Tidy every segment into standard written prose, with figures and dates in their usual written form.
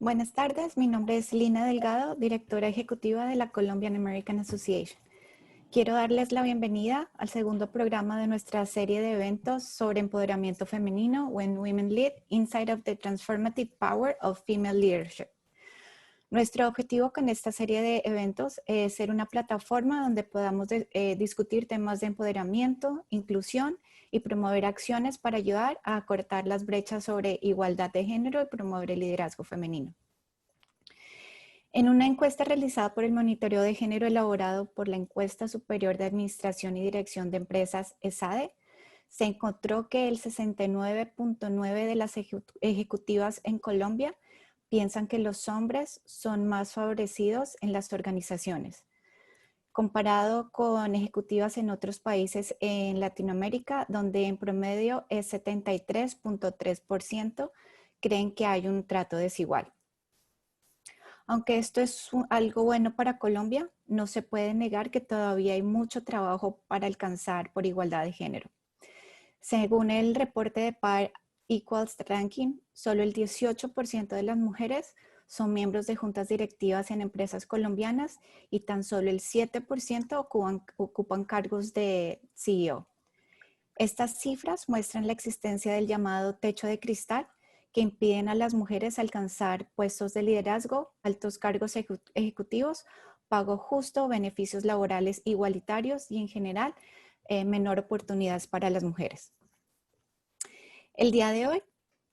Buenas tardes, mi nombre es Lina Delgado, directora ejecutiva de la Colombian American Association. Quiero darles la bienvenida al segundo programa de nuestra serie de eventos sobre empoderamiento femenino, When Women Lead, Inside of the Transformative Power of Female Leadership. Nuestro objetivo con esta serie de eventos es ser una plataforma donde podamos discutir temas de empoderamiento, inclusión y promover acciones para ayudar a acortar las brechas sobre igualdad de género y promover el liderazgo femenino. En una encuesta realizada por el Monitoreo de Género elaborado por la Encuesta Superior de Administración y Dirección de Empresas, ESADE, se encontró que el 69.9% de las ejecutivas en Colombia piensan que los hombres son más favorecidos en las organizaciones. Comparado con ejecutivas en otros países en Latinoamérica, donde en promedio es 73.3%, creen que hay un trato desigual. Aunque esto es algo bueno para Colombia, no se puede negar que todavía hay mucho trabajo para alcanzar por igualdad de género. Según el reporte de Par Equals Ranking, solo el 18% de las mujeres son miembros de juntas directivas en empresas colombianas y tan solo el 7% ocupan cargos de CEO. Estas cifras muestran la existencia del llamado techo de cristal, que impiden a las mujeres alcanzar puestos de liderazgo, altos cargos ejecutivos, pago justo, beneficios laborales igualitarios y en general menor oportunidades para las mujeres. El día de hoy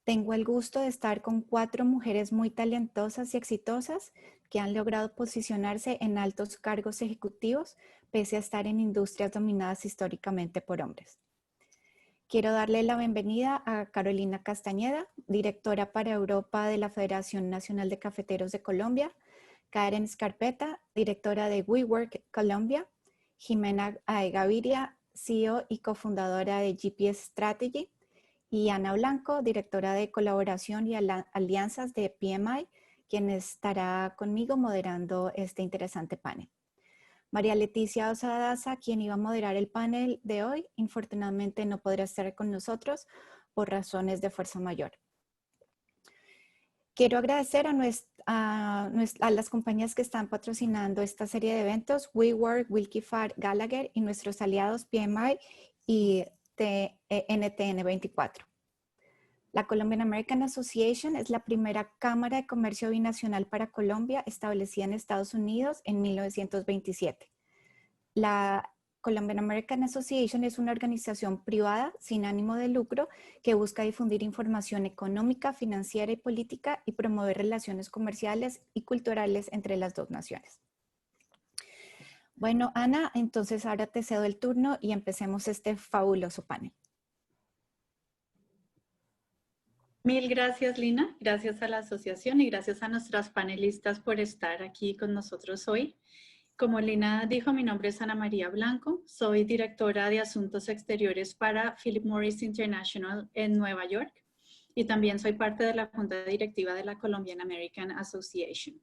tengo el gusto de estar con 4 mujeres muy talentosas y exitosas que han logrado posicionarse en altos cargos ejecutivos pese a estar en industrias dominadas históricamente por hombres. Quiero darle la bienvenida a Carolina Castañeda, directora para Europa de la Federación Nacional de Cafeteros de Colombia, Karen Scarpeta, directora de WeWork Colombia, Jimena Gaviria, CEO y cofundadora de GPS Strategy, y Ana Blanco, directora de colaboración y alianzas de PMI, quien estará conmigo moderando este interesante panel. María Leticia Osadaza, quien iba a moderar el panel de hoy, infortunadamente no podrá estar con nosotros por razones de fuerza mayor. Quiero agradecer a las compañías que están patrocinando esta serie de eventos, WeWork, Wilkie Farr, Gallagher y nuestros aliados PMI y NTN 24. La Colombian American Association es la primera cámara de comercio binacional para Colombia establecida en Estados Unidos en 1927. La Colombian American Association es una organización privada sin ánimo de lucro que busca difundir información económica, financiera y política y promover relaciones comerciales y culturales entre las dos naciones. Bueno, Ana, entonces ahora te cedo el turno y empecemos este fabuloso panel. Mil gracias, Lina. Gracias a la asociación y gracias a nuestras panelistas por estar aquí con nosotros hoy. Como Lina dijo, mi nombre es Ana María Blanco. Soy directora de Asuntos Exteriores para Philip Morris International en Nueva York y también soy parte de la junta directiva de la Colombian American Association.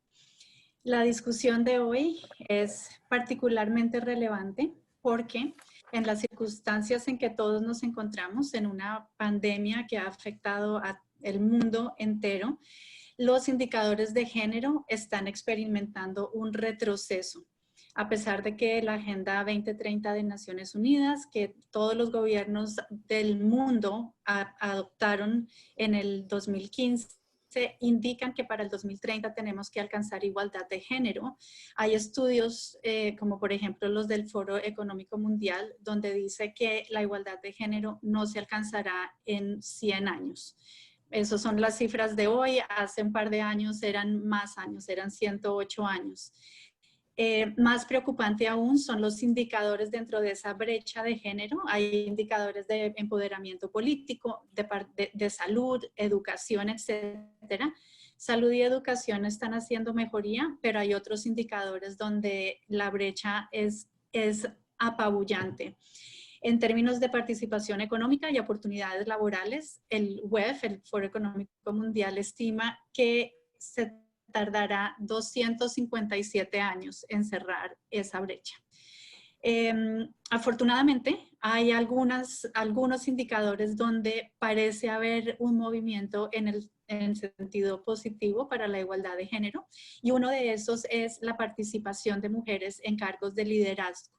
La discusión de hoy es particularmente relevante porque en las circunstancias en que todos nos encontramos, en una pandemia que ha afectado a el mundo entero, los indicadores de género están experimentando un retroceso. A pesar de que la Agenda 2030 de Naciones Unidas, que todos los gobiernos del mundo adoptaron en el 2015, indican que para el 2030 tenemos que alcanzar igualdad de género. Hay estudios como por ejemplo los del Foro Económico Mundial, donde dice que la igualdad de género no se alcanzará en 100 años. Esas son las cifras de hoy. Hace un par de años eran más años, eran 108 años. Más preocupante aún son los indicadores dentro de esa brecha de género. Hay indicadores de empoderamiento político, de salud, educación, etcétera. Salud y educación están haciendo mejoría, pero hay otros indicadores donde la brecha es apabullante. En términos de participación económica y oportunidades laborales, el WEF, el Foro Económico Mundial, estima que se tardará 257 años en cerrar esa brecha. Afortunadamente, hay algunos indicadores donde parece haber un movimiento en el sentido positivo para la igualdad de género, y uno de esos es la participación de mujeres en cargos de liderazgo.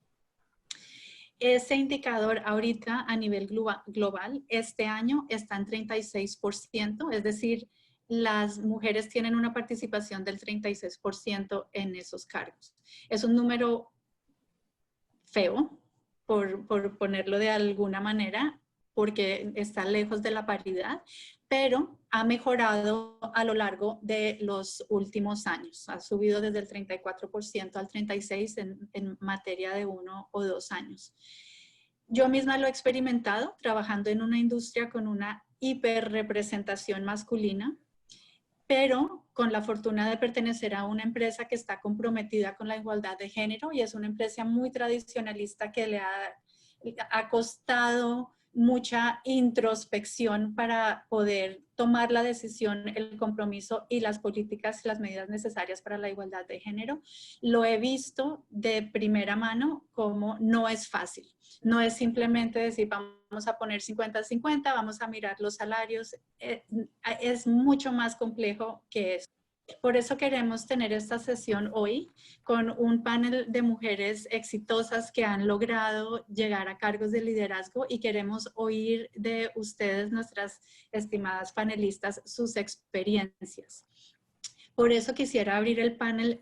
Ese indicador ahorita a nivel global, este año está en 36%, es decir, las mujeres tienen una participación del 36% en esos cargos. Es un número feo, por ponerlo de alguna manera, porque está lejos de la paridad, pero ha mejorado a lo largo de los últimos años. Ha subido desde el 34% al 36% en materia de 1 o 2 años. Yo misma lo he experimentado trabajando en una industria con una hiperrepresentación masculina, pero con la fortuna de pertenecer a una empresa que está comprometida con la igualdad de género, y es una empresa muy tradicionalista que le ha costado mucha introspección para poder tomar la decisión, el compromiso y las políticas y las medidas necesarias para la igualdad de género. Lo he visto de primera mano como no es fácil. No es simplemente decir vamos a poner 50-50, vamos a mirar los salarios. Es mucho más complejo que eso. Por eso queremos tener esta sesión hoy con un panel de mujeres exitosas que han logrado llegar a cargos de liderazgo, y queremos oír de ustedes, nuestras estimadas panelistas, sus experiencias. Por eso quisiera abrir el panel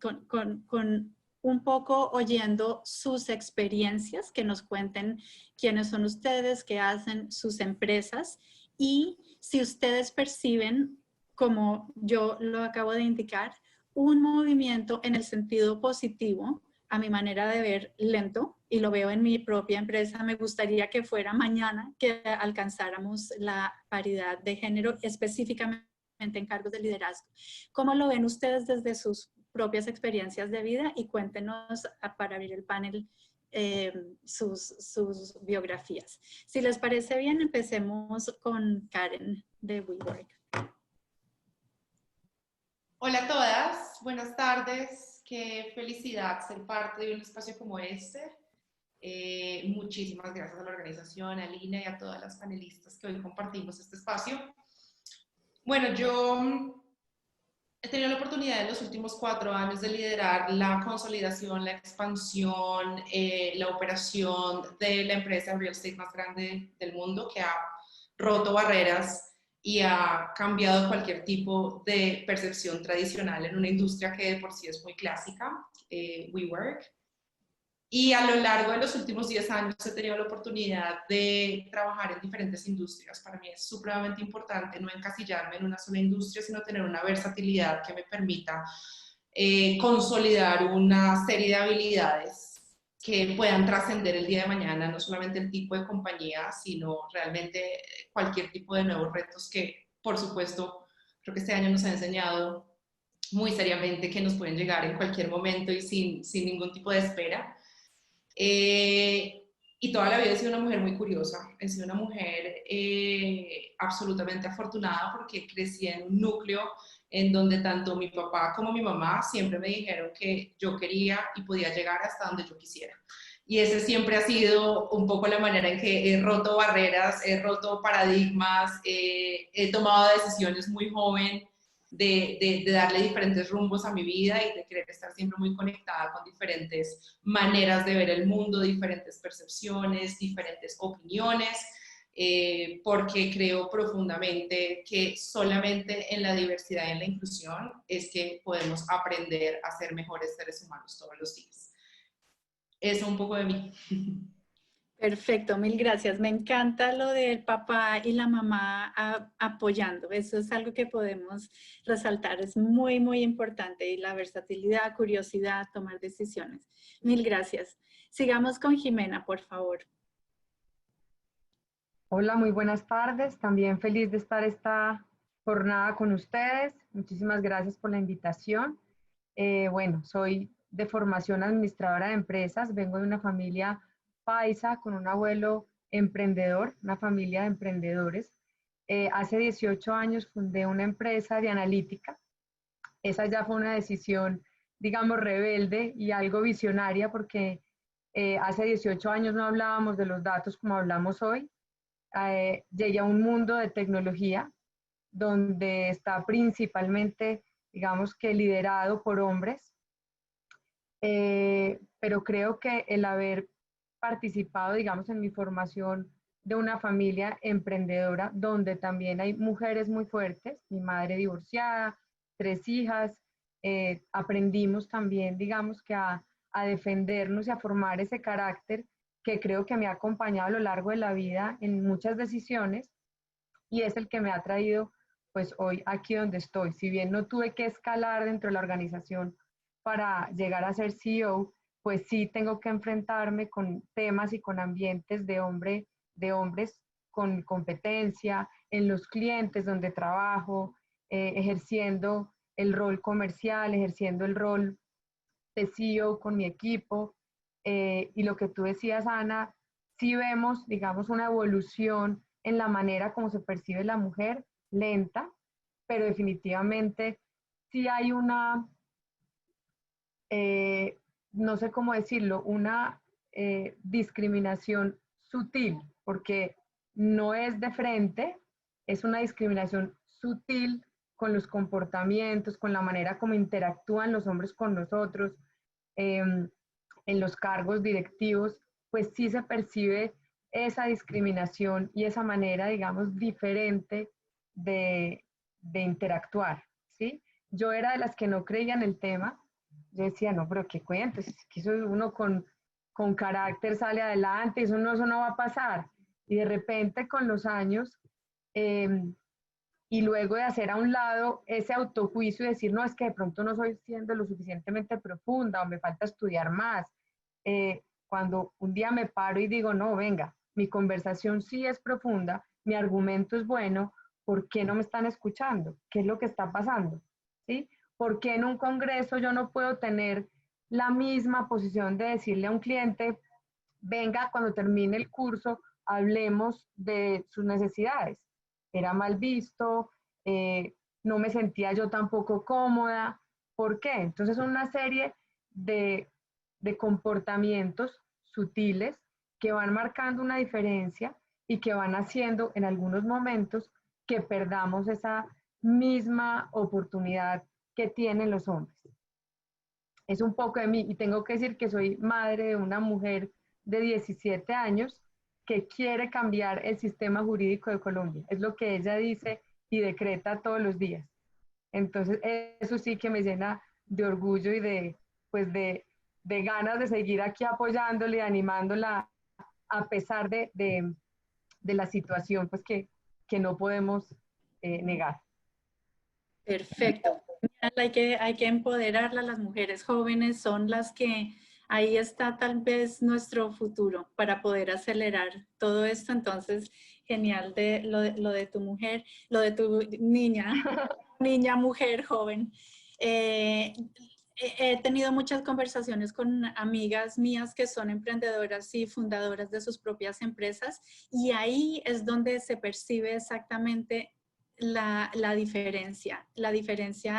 con un poco oyendo sus experiencias, que nos cuenten quiénes son ustedes, qué hacen sus empresas, y si ustedes perciben, como yo lo acabo de indicar, un movimiento en el sentido positivo, a mi manera de ver, lento, y lo veo en mi propia empresa. Me gustaría que fuera mañana que alcanzáramos la paridad de género, específicamente en cargos de liderazgo. ¿Cómo lo ven ustedes desde sus propias experiencias de vida? Y cuéntenos, para abrir el panel, sus biografías. Si les parece bien, empecemos con Karen de WeWork. Hola a todas, buenas tardes. Qué felicidad ser parte de un espacio como este. Muchísimas gracias a la organización, a Lina y a todas las panelistas que hoy compartimos este espacio. Bueno, yo he tenido la oportunidad en los últimos 4 años de liderar la consolidación, la expansión, la operación de la empresa real estate más grande del mundo, que ha roto barreras y ha cambiado cualquier tipo de percepción tradicional en una industria que de por sí es muy clásica, WeWork. Y a lo largo de los últimos 10 años he tenido la oportunidad de trabajar en diferentes industrias. Para mí es supremamente importante no encasillarme en una sola industria, sino tener una versatilidad que me permita consolidar una serie de habilidades que puedan trascender el día de mañana, no solamente el tipo de compañía, sino realmente cualquier tipo de nuevos retos que, por supuesto, creo que este año nos ha enseñado muy seriamente que nos pueden llegar en cualquier momento y sin ningún tipo de espera. Y toda la vida he sido una mujer muy curiosa, he sido una mujer absolutamente afortunada, porque crecí en un núcleo en donde tanto mi papá como mi mamá siempre me dijeron que yo quería y podía llegar hasta donde yo quisiera. Y ese siempre ha sido un poco la manera en que he roto barreras, he roto paradigmas, he tomado decisiones muy joven de darle diferentes rumbos a mi vida y de querer estar siempre muy conectada con diferentes maneras de ver el mundo, diferentes percepciones, diferentes opiniones, porque creo profundamente que solamente en la diversidad y en la inclusión es que podemos aprender a ser mejores seres humanos todos los días. Eso un poco de mí. Perfecto, mil gracias. Me encanta lo del papá y la mamá apoyando. Eso es algo que podemos resaltar. Es muy, muy importante. Y la versatilidad, curiosidad, tomar decisiones. Mil gracias. Sigamos con Jimena, por favor. Hola, muy buenas tardes. También feliz de estar esta jornada con ustedes. Muchísimas gracias por la invitación. Bueno, soy de formación administradora de empresas. Vengo de una familia paisa con un abuelo emprendedor, una familia de emprendedores. Hace 18 años fundé una empresa de analítica. Esa ya fue una decisión, digamos, rebelde y algo visionaria, porque Hace 18 años no hablábamos de los datos como hablamos hoy. Llegué a un mundo de tecnología donde está principalmente, digamos que liderado por hombres, pero creo que el haber participado, digamos, en mi formación de una familia emprendedora donde también hay mujeres muy fuertes, mi madre divorciada, 3 hijas, aprendimos también, digamos, que a defendernos y a formar ese carácter que creo que me ha acompañado a lo largo de la vida en muchas decisiones y es el que me ha traído pues hoy aquí donde estoy. Si bien no tuve que escalar dentro de la organización para llegar a ser CEO, pues sí tengo que enfrentarme con temas y con ambientes de hombres con competencia, en los clientes donde trabajo, ejerciendo el rol comercial, ejerciendo el rol de CEO con mi equipo. Y lo que tú decías, Ana, sí vemos, digamos, una evolución en la manera como se percibe la mujer, lenta, pero definitivamente sí hay una, no sé cómo decirlo, una discriminación sutil, porque no es de frente, es una discriminación sutil con los comportamientos, con la manera como interactúan los hombres con nosotros, en los cargos directivos, pues sí se percibe esa discriminación y esa manera, digamos, diferente de interactuar, ¿sí? Yo era de las que no creía en el tema, yo decía, no, pero qué cuentos, es que eso uno con carácter sale adelante, eso no va a pasar. Y de repente con los años, eh, y luego de hacer a un lado ese autojuicio y decir, no, es que de pronto no soy siendo lo suficientemente profunda o me falta estudiar más. Cuando un día me paro y digo, no, venga, mi conversación sí es profunda, mi argumento es bueno, ¿por qué no me están escuchando? ¿Qué es lo que está pasando? ¿Sí? ¿Por qué en un congreso yo no puedo tener la misma posición de decirle a un cliente, venga, cuando termine el curso, hablemos de sus necesidades? Era mal visto, no me sentía yo tampoco cómoda. ¿Por qué? Entonces son una serie de comportamientos sutiles que van marcando una diferencia y que van haciendo en algunos momentos que perdamos esa misma oportunidad que tienen los hombres. Es un poco de mí y tengo que decir que soy madre de una mujer de 17 años que quiere cambiar el sistema jurídico de Colombia. Es lo que ella dice y decreta todos los días. Entonces, eso sí que me llena de orgullo y pues de ganas de seguir aquí apoyándole, animándola, a pesar de la situación pues que no podemos negar. Perfecto. Hay que empoderarla. Las mujeres jóvenes son las que, ahí está tal vez nuestro futuro para poder acelerar todo esto. Entonces, genial lo de tu mujer, lo de tu niña, mujer, joven. He tenido muchas conversaciones con amigas mías que son emprendedoras y fundadoras de sus propias empresas y ahí es donde se percibe exactamente la diferencia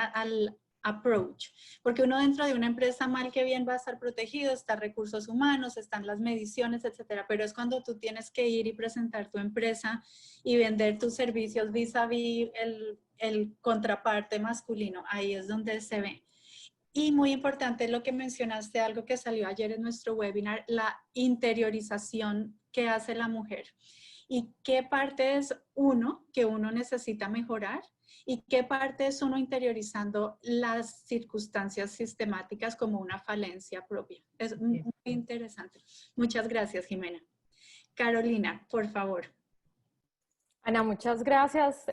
al approach, porque uno dentro de una empresa mal que bien va a estar protegido, están recursos humanos, están las mediciones, etcétera, pero es cuando tú tienes que ir y presentar tu empresa y vender tus servicios vis-a-vis el contraparte masculino, ahí es donde se ve. Y muy importante lo que mencionaste, algo que salió ayer en nuestro webinar, la interiorización que hace la mujer. Y qué parte es uno que uno necesita mejorar y qué parte es uno interiorizando las circunstancias sistemáticas como una falencia propia. Es muy interesante. Muchas gracias, Jimena. Carolina, por favor. Ana, muchas gracias.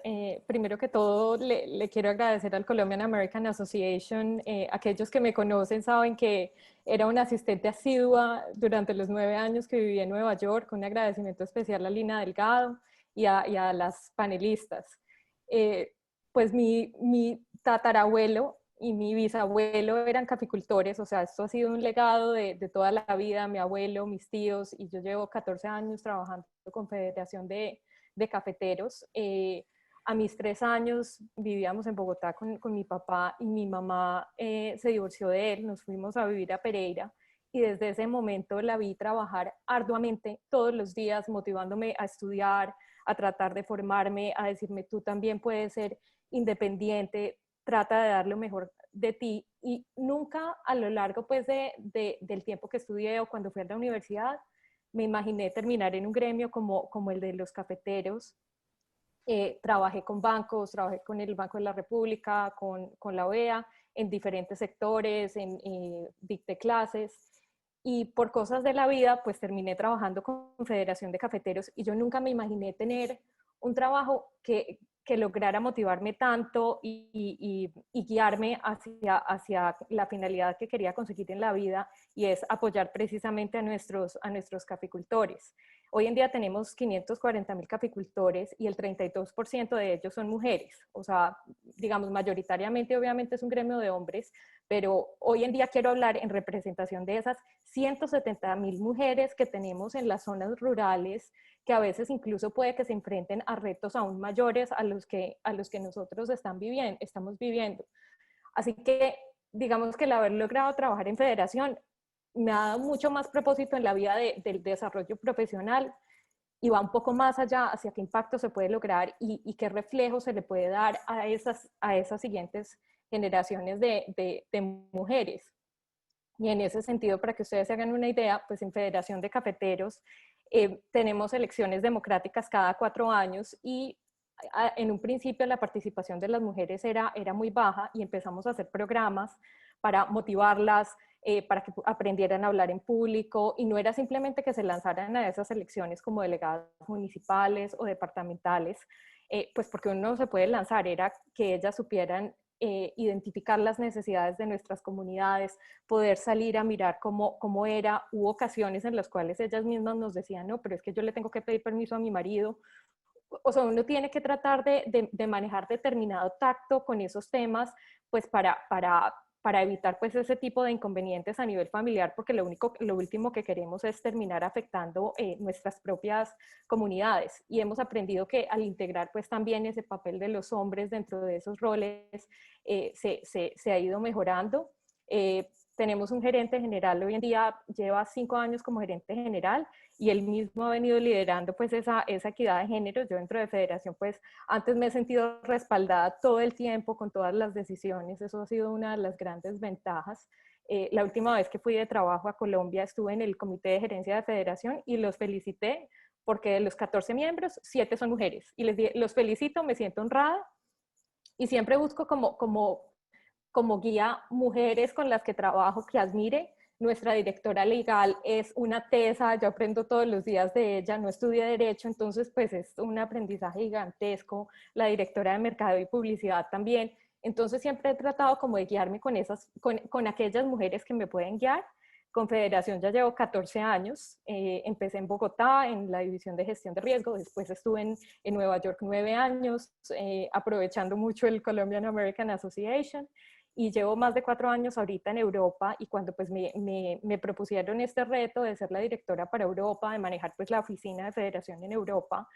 Primero que todo, le quiero agradecer al Colombian American Association. Aquellos que me conocen saben que era una asistente asidua durante los 9 años que viví en Nueva York. Un agradecimiento especial a Lina Delgado y a las panelistas. Pues mi tatarabuelo y mi bisabuelo eran caficultores, o sea, esto ha sido un legado de toda la vida, mi abuelo, mis tíos, y yo llevo 14 años trabajando con Federación de cafeteros. A mis 3 años vivíamos en Bogotá con mi papá y mi mamá se divorció de él, nos fuimos a vivir a Pereira y desde ese momento la vi trabajar arduamente todos los días, motivándome a estudiar, a tratar de formarme, a decirme tú también puedes ser independiente, trata de dar lo mejor de ti. Y nunca a lo largo pues del tiempo que estudié o cuando fui a la universidad me imaginé terminar en un gremio como el de los cafeteros. Trabajé con bancos, trabajé con el Banco de la República, con la OEA, en diferentes sectores, dicté clases y por cosas de la vida pues terminé trabajando con Federación de Cafeteros y yo nunca me imaginé tener un trabajo que lograra motivarme tanto y guiarme hacia la finalidad que quería conseguir en la vida, y es apoyar precisamente a nuestros caficultores. Hoy en día tenemos 540.000 caficultores y el 32% de ellos son mujeres. O sea, digamos, mayoritariamente obviamente es un gremio de hombres, pero hoy en día quiero hablar en representación de esas 170.000 mujeres que tenemos en las zonas rurales, que a veces incluso puede que se enfrenten a retos aún mayores a los que nosotros estamos viviendo. Así que digamos que el haber logrado trabajar en federación me ha dado mucho más propósito en la vida del desarrollo profesional y va un poco más allá hacia qué impacto se puede lograr y qué reflejo se le puede dar a esas siguientes generaciones de mujeres. Y en ese sentido, para que ustedes se hagan una idea, pues en Federación de Cafeteros tenemos elecciones democráticas cada 4 años y en un principio la participación de las mujeres era muy baja y empezamos a hacer programas para motivarlas, para que aprendieran a hablar en público, y no era simplemente que se lanzaran a esas elecciones como delegadas municipales o departamentales, pues porque uno no se puede lanzar, era que ellas supieran identificar las necesidades de nuestras comunidades, poder salir a mirar cómo era. Hubo ocasiones en las cuales ellas mismas nos decían, no, pero es que yo le tengo que pedir permiso a mi marido. O sea, uno tiene que tratar de manejar determinado tacto con esos temas, pues para evitar pues ese tipo de inconvenientes a nivel familiar, porque lo último que queremos es terminar afectando nuestras propias comunidades. Y hemos aprendido que al integrar pues también ese papel de los hombres dentro de esos roles, se ha ido mejorando. Tenemos un gerente general, hoy en día lleva 5 años como gerente general, y él mismo ha venido liderando pues esa equidad de género. Yo dentro de Federación pues antes me he sentido respaldada todo el tiempo con todas las decisiones, eso ha sido una de las grandes ventajas. La última vez que fui de trabajo a Colombia estuve en el comité de gerencia de Federación y los felicité porque de los 14 miembros, 7 son mujeres, y les dije, los felicito, me siento honrada, y siempre busco como guía mujeres con las que trabajo que admire. Nuestra directora legal es una tesa, yo aprendo todos los días de ella, no estudia Derecho, entonces pues es un aprendizaje gigantesco. La directora de Mercado y Publicidad también. Entonces siempre he tratado como de guiarme con aquellas mujeres que me pueden guiar. Con Federación ya llevo 14 años, empecé en Bogotá en la división de gestión de riesgo, después estuve en Nueva York 9 años, aprovechando mucho el Colombian American Association, y llevo más de 4 años ahorita en Europa. Y cuando pues me propusieron este reto de ser la directora para Europa, de manejar pues la oficina de Federación en Europa,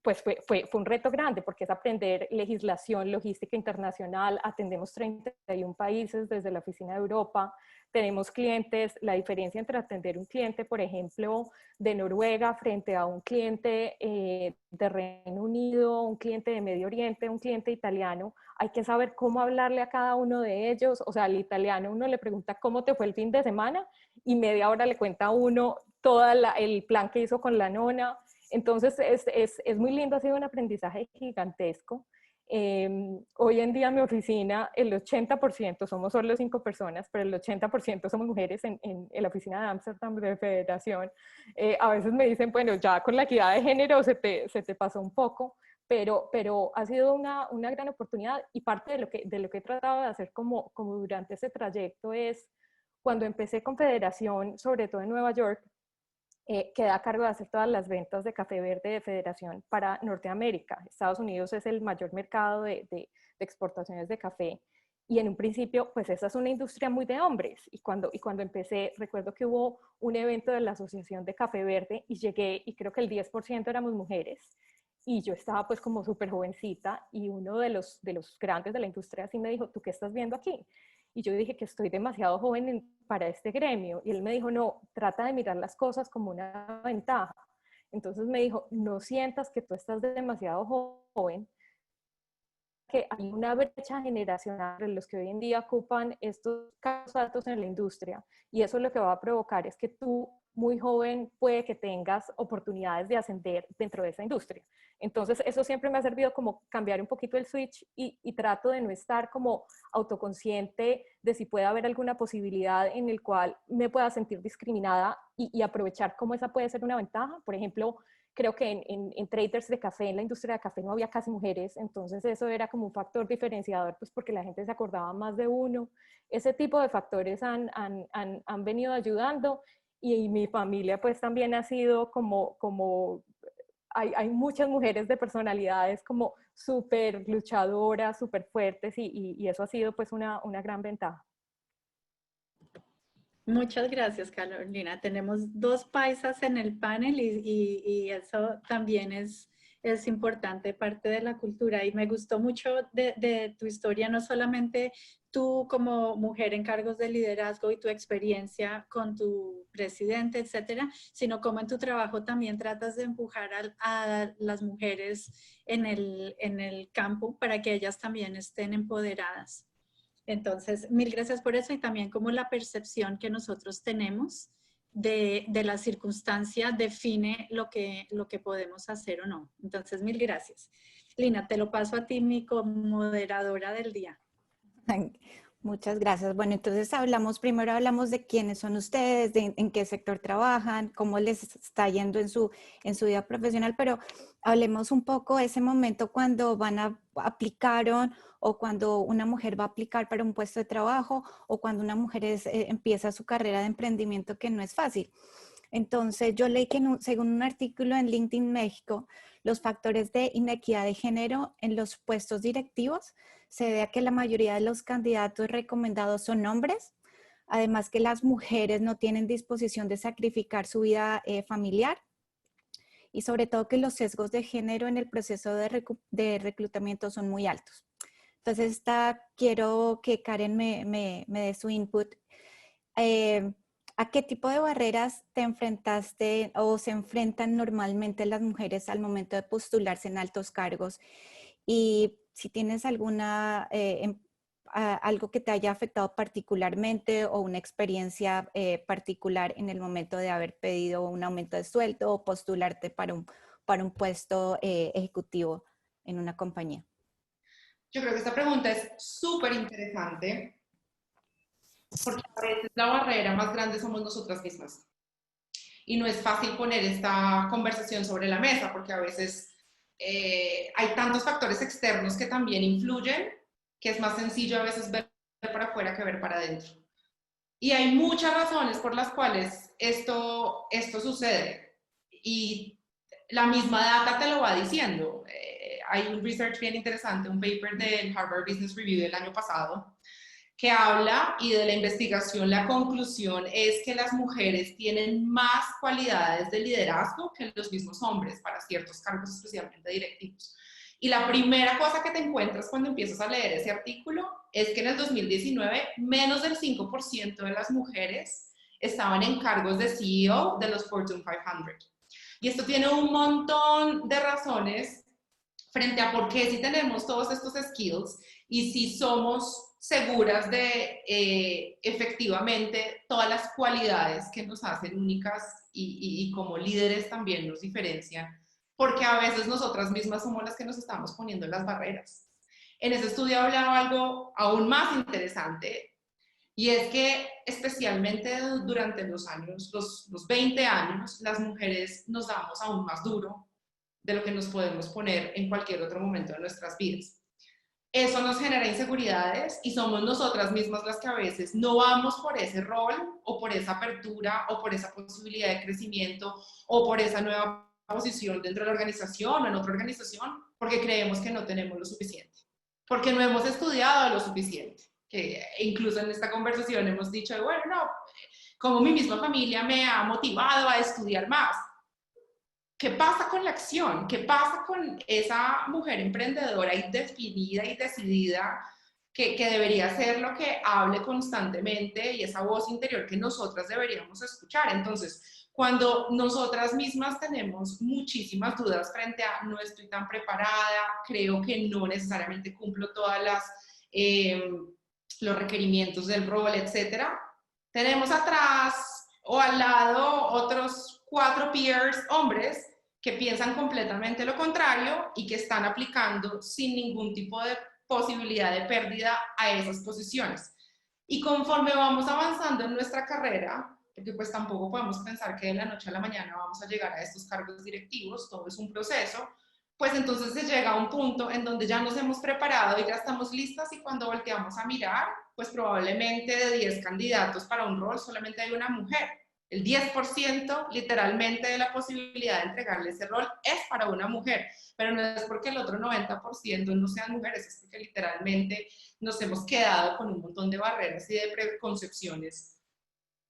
pues fue un reto grande, porque es aprender legislación, logística internacional. Atendemos 31 países desde la oficina de Europa, tenemos clientes. La diferencia entre atender un cliente, por ejemplo, de Noruega frente a un cliente de Reino Unido, un cliente de Medio Oriente, un cliente italiano, hay que saber cómo hablarle a cada uno de ellos. O sea, al italiano uno le pregunta cómo te fue el fin de semana y media hora le cuenta a uno todo el plan que hizo con la nona. Entonces es muy lindo, ha sido un aprendizaje gigantesco. Hoy en día en mi oficina el 80%, somos solo 5 personas, pero el 80% somos mujeres en la oficina de Ámsterdam de Federación. A veces me dicen, bueno, ya con la equidad de género se te pasó un poco, pero ha sido una gran oportunidad. Y parte de lo que he tratado de hacer como durante ese trayecto es, cuando empecé con Federación, sobre todo en Nueva York, quedé a cargo de hacer todas las ventas de café verde de Federación para Norteamérica. Estados Unidos es el mayor mercado de exportaciones de café, y en un principio pues esa es una industria muy de hombres, y cuando empecé recuerdo que hubo un evento de la Asociación de Café Verde y llegué, y creo que el 10% éramos mujeres, y yo estaba pues como súper jovencita, y uno de los grandes de la industria así me dijo, ¿tú qué estás viendo aquí? Y yo dije que estoy demasiado joven para este gremio. Y él me dijo, no, trata de mirar las cosas como una ventaja. Entonces me dijo, no sientas que tú estás demasiado joven, que hay una brecha generacional entre los que hoy en día ocupan estos cargos altos en la industria, y eso lo que va a provocar es que tú, muy joven, puede que tengas oportunidades de ascender dentro de esa industria. Entonces eso siempre me ha servido como cambiar un poquito el switch y trato de no estar como autoconsciente de si puede haber alguna posibilidad en el cual me pueda sentir discriminada y aprovechar cómo esa puede ser una ventaja. Por ejemplo, creo que en traders de café, en la industria de café no había casi mujeres, entonces eso era como un factor diferenciador, pues porque la gente se acordaba más de uno. Ese tipo de factores han venido ayudando, y mi familia pues también ha sido como hay muchas mujeres de personalidades como súper luchadoras, súper fuertes, y eso ha sido pues una gran ventaja. Muchas gracias, Carolina. Tenemos dos paisas en el panel y eso también es importante, parte de la cultura. Y me gustó mucho de tu historia, no solamente tú como mujer en cargos de liderazgo y tu experiencia con tu presidente, etcétera, sino como en tu trabajo también tratas de empujar a las mujeres en el campo para que ellas también estén empoderadas. Entonces, mil gracias por eso, y también como la percepción que nosotros tenemos de la circunstancia define lo que podemos hacer o no. Entonces, mil gracias. Lina, te lo paso a ti, mi moderadora del día. Muchas gracias. Bueno, entonces primero hablamos de quiénes son ustedes, en qué sector trabajan, cómo les está yendo en su vida profesional, pero hablemos un poco de ese momento cuando aplicaron, o cuando una mujer va a aplicar para un puesto de trabajo, o cuando una mujer empieza su carrera de emprendimiento, que no es fácil. Entonces, yo leí que según un artículo en LinkedIn México, los factores de inequidad de género en los puestos directivos se debe a que la mayoría de los candidatos recomendados son hombres, además que las mujeres no tienen disposición de sacrificar su vida familiar, y sobre todo que los sesgos de género en el proceso de reclutamiento son muy altos. Entonces, quiero que Karen me dé su input. ¿A qué tipo de barreras te enfrentaste o se enfrentan normalmente las mujeres al momento de postularse en altos cargos? Y si tienes algo que te haya afectado particularmente, o una experiencia particular en el momento de haber pedido un aumento de sueldo o postularte para un puesto ejecutivo en una compañía. Yo creo que esta pregunta es súper interesante, porque a veces la barrera más grande somos nosotras mismas. Y no es fácil poner esta conversación sobre la mesa, porque a veces hay tantos factores externos que también influyen, que es más sencillo a veces ver para afuera que ver para adentro. Y hay muchas razones por las cuales esto sucede. Y la misma data te lo va diciendo. Hay un research bien interesante, un paper del Harvard Business Review del año pasado, que habla, y de la investigación la conclusión es que las mujeres tienen más cualidades de liderazgo que los mismos hombres para ciertos cargos, especialmente directivos. Y la primera cosa que te encuentras cuando empiezas a leer ese artículo es que en el 2019 menos del 5% de las mujeres estaban en cargos de CEO de los Fortune 500. Y esto tiene un montón de razones frente a por qué si tenemos todos estos skills y si somos seguras de efectivamente todas las cualidades que nos hacen únicas y como líderes también nos diferencian, porque a veces nosotras mismas somos las que nos estamos poniendo las barreras. En ese estudio hablaba algo aún más interesante, y es que especialmente durante los 20 años, las mujeres nos damos aún más duro de lo que nos podemos poner en cualquier otro momento de nuestras vidas. Eso nos genera inseguridades y somos nosotras mismas las que a veces no vamos por ese rol o por esa apertura o por esa posibilidad de crecimiento o por esa nueva posición dentro de la organización o en otra organización, porque creemos que no tenemos lo suficiente, porque no hemos estudiado lo suficiente, que incluso en esta conversación hemos dicho, bueno, no, como mi misma familia me ha motivado a estudiar más. ¿Qué pasa con la acción? ¿Qué pasa con esa mujer emprendedora y definida y decidida que debería ser lo que hable constantemente y esa voz interior que nosotras deberíamos escuchar. Entonces, cuando nosotras mismas tenemos muchísimas dudas frente a no estoy tan preparada, creo que no necesariamente cumplo todas los requerimientos del rol, etcétera, tenemos atrás o al lado otros 4 peers hombres que piensan completamente lo contrario y que están aplicando sin ningún tipo de posibilidad de pérdida a esas posiciones. Y conforme vamos avanzando en nuestra carrera, porque pues tampoco podemos pensar que de la noche a la mañana vamos a llegar a estos cargos directivos, todo es un proceso, pues entonces se llega a un punto en donde ya nos hemos preparado y ya estamos listas, y cuando volteamos a mirar, pues probablemente de 10 candidatos para un rol solamente hay una mujer. El 10% literalmente de la posibilidad de entregarle ese rol es para una mujer, pero no es porque el otro 90% no sean mujeres, es porque literalmente nos hemos quedado con un montón de barreras y de preconcepciones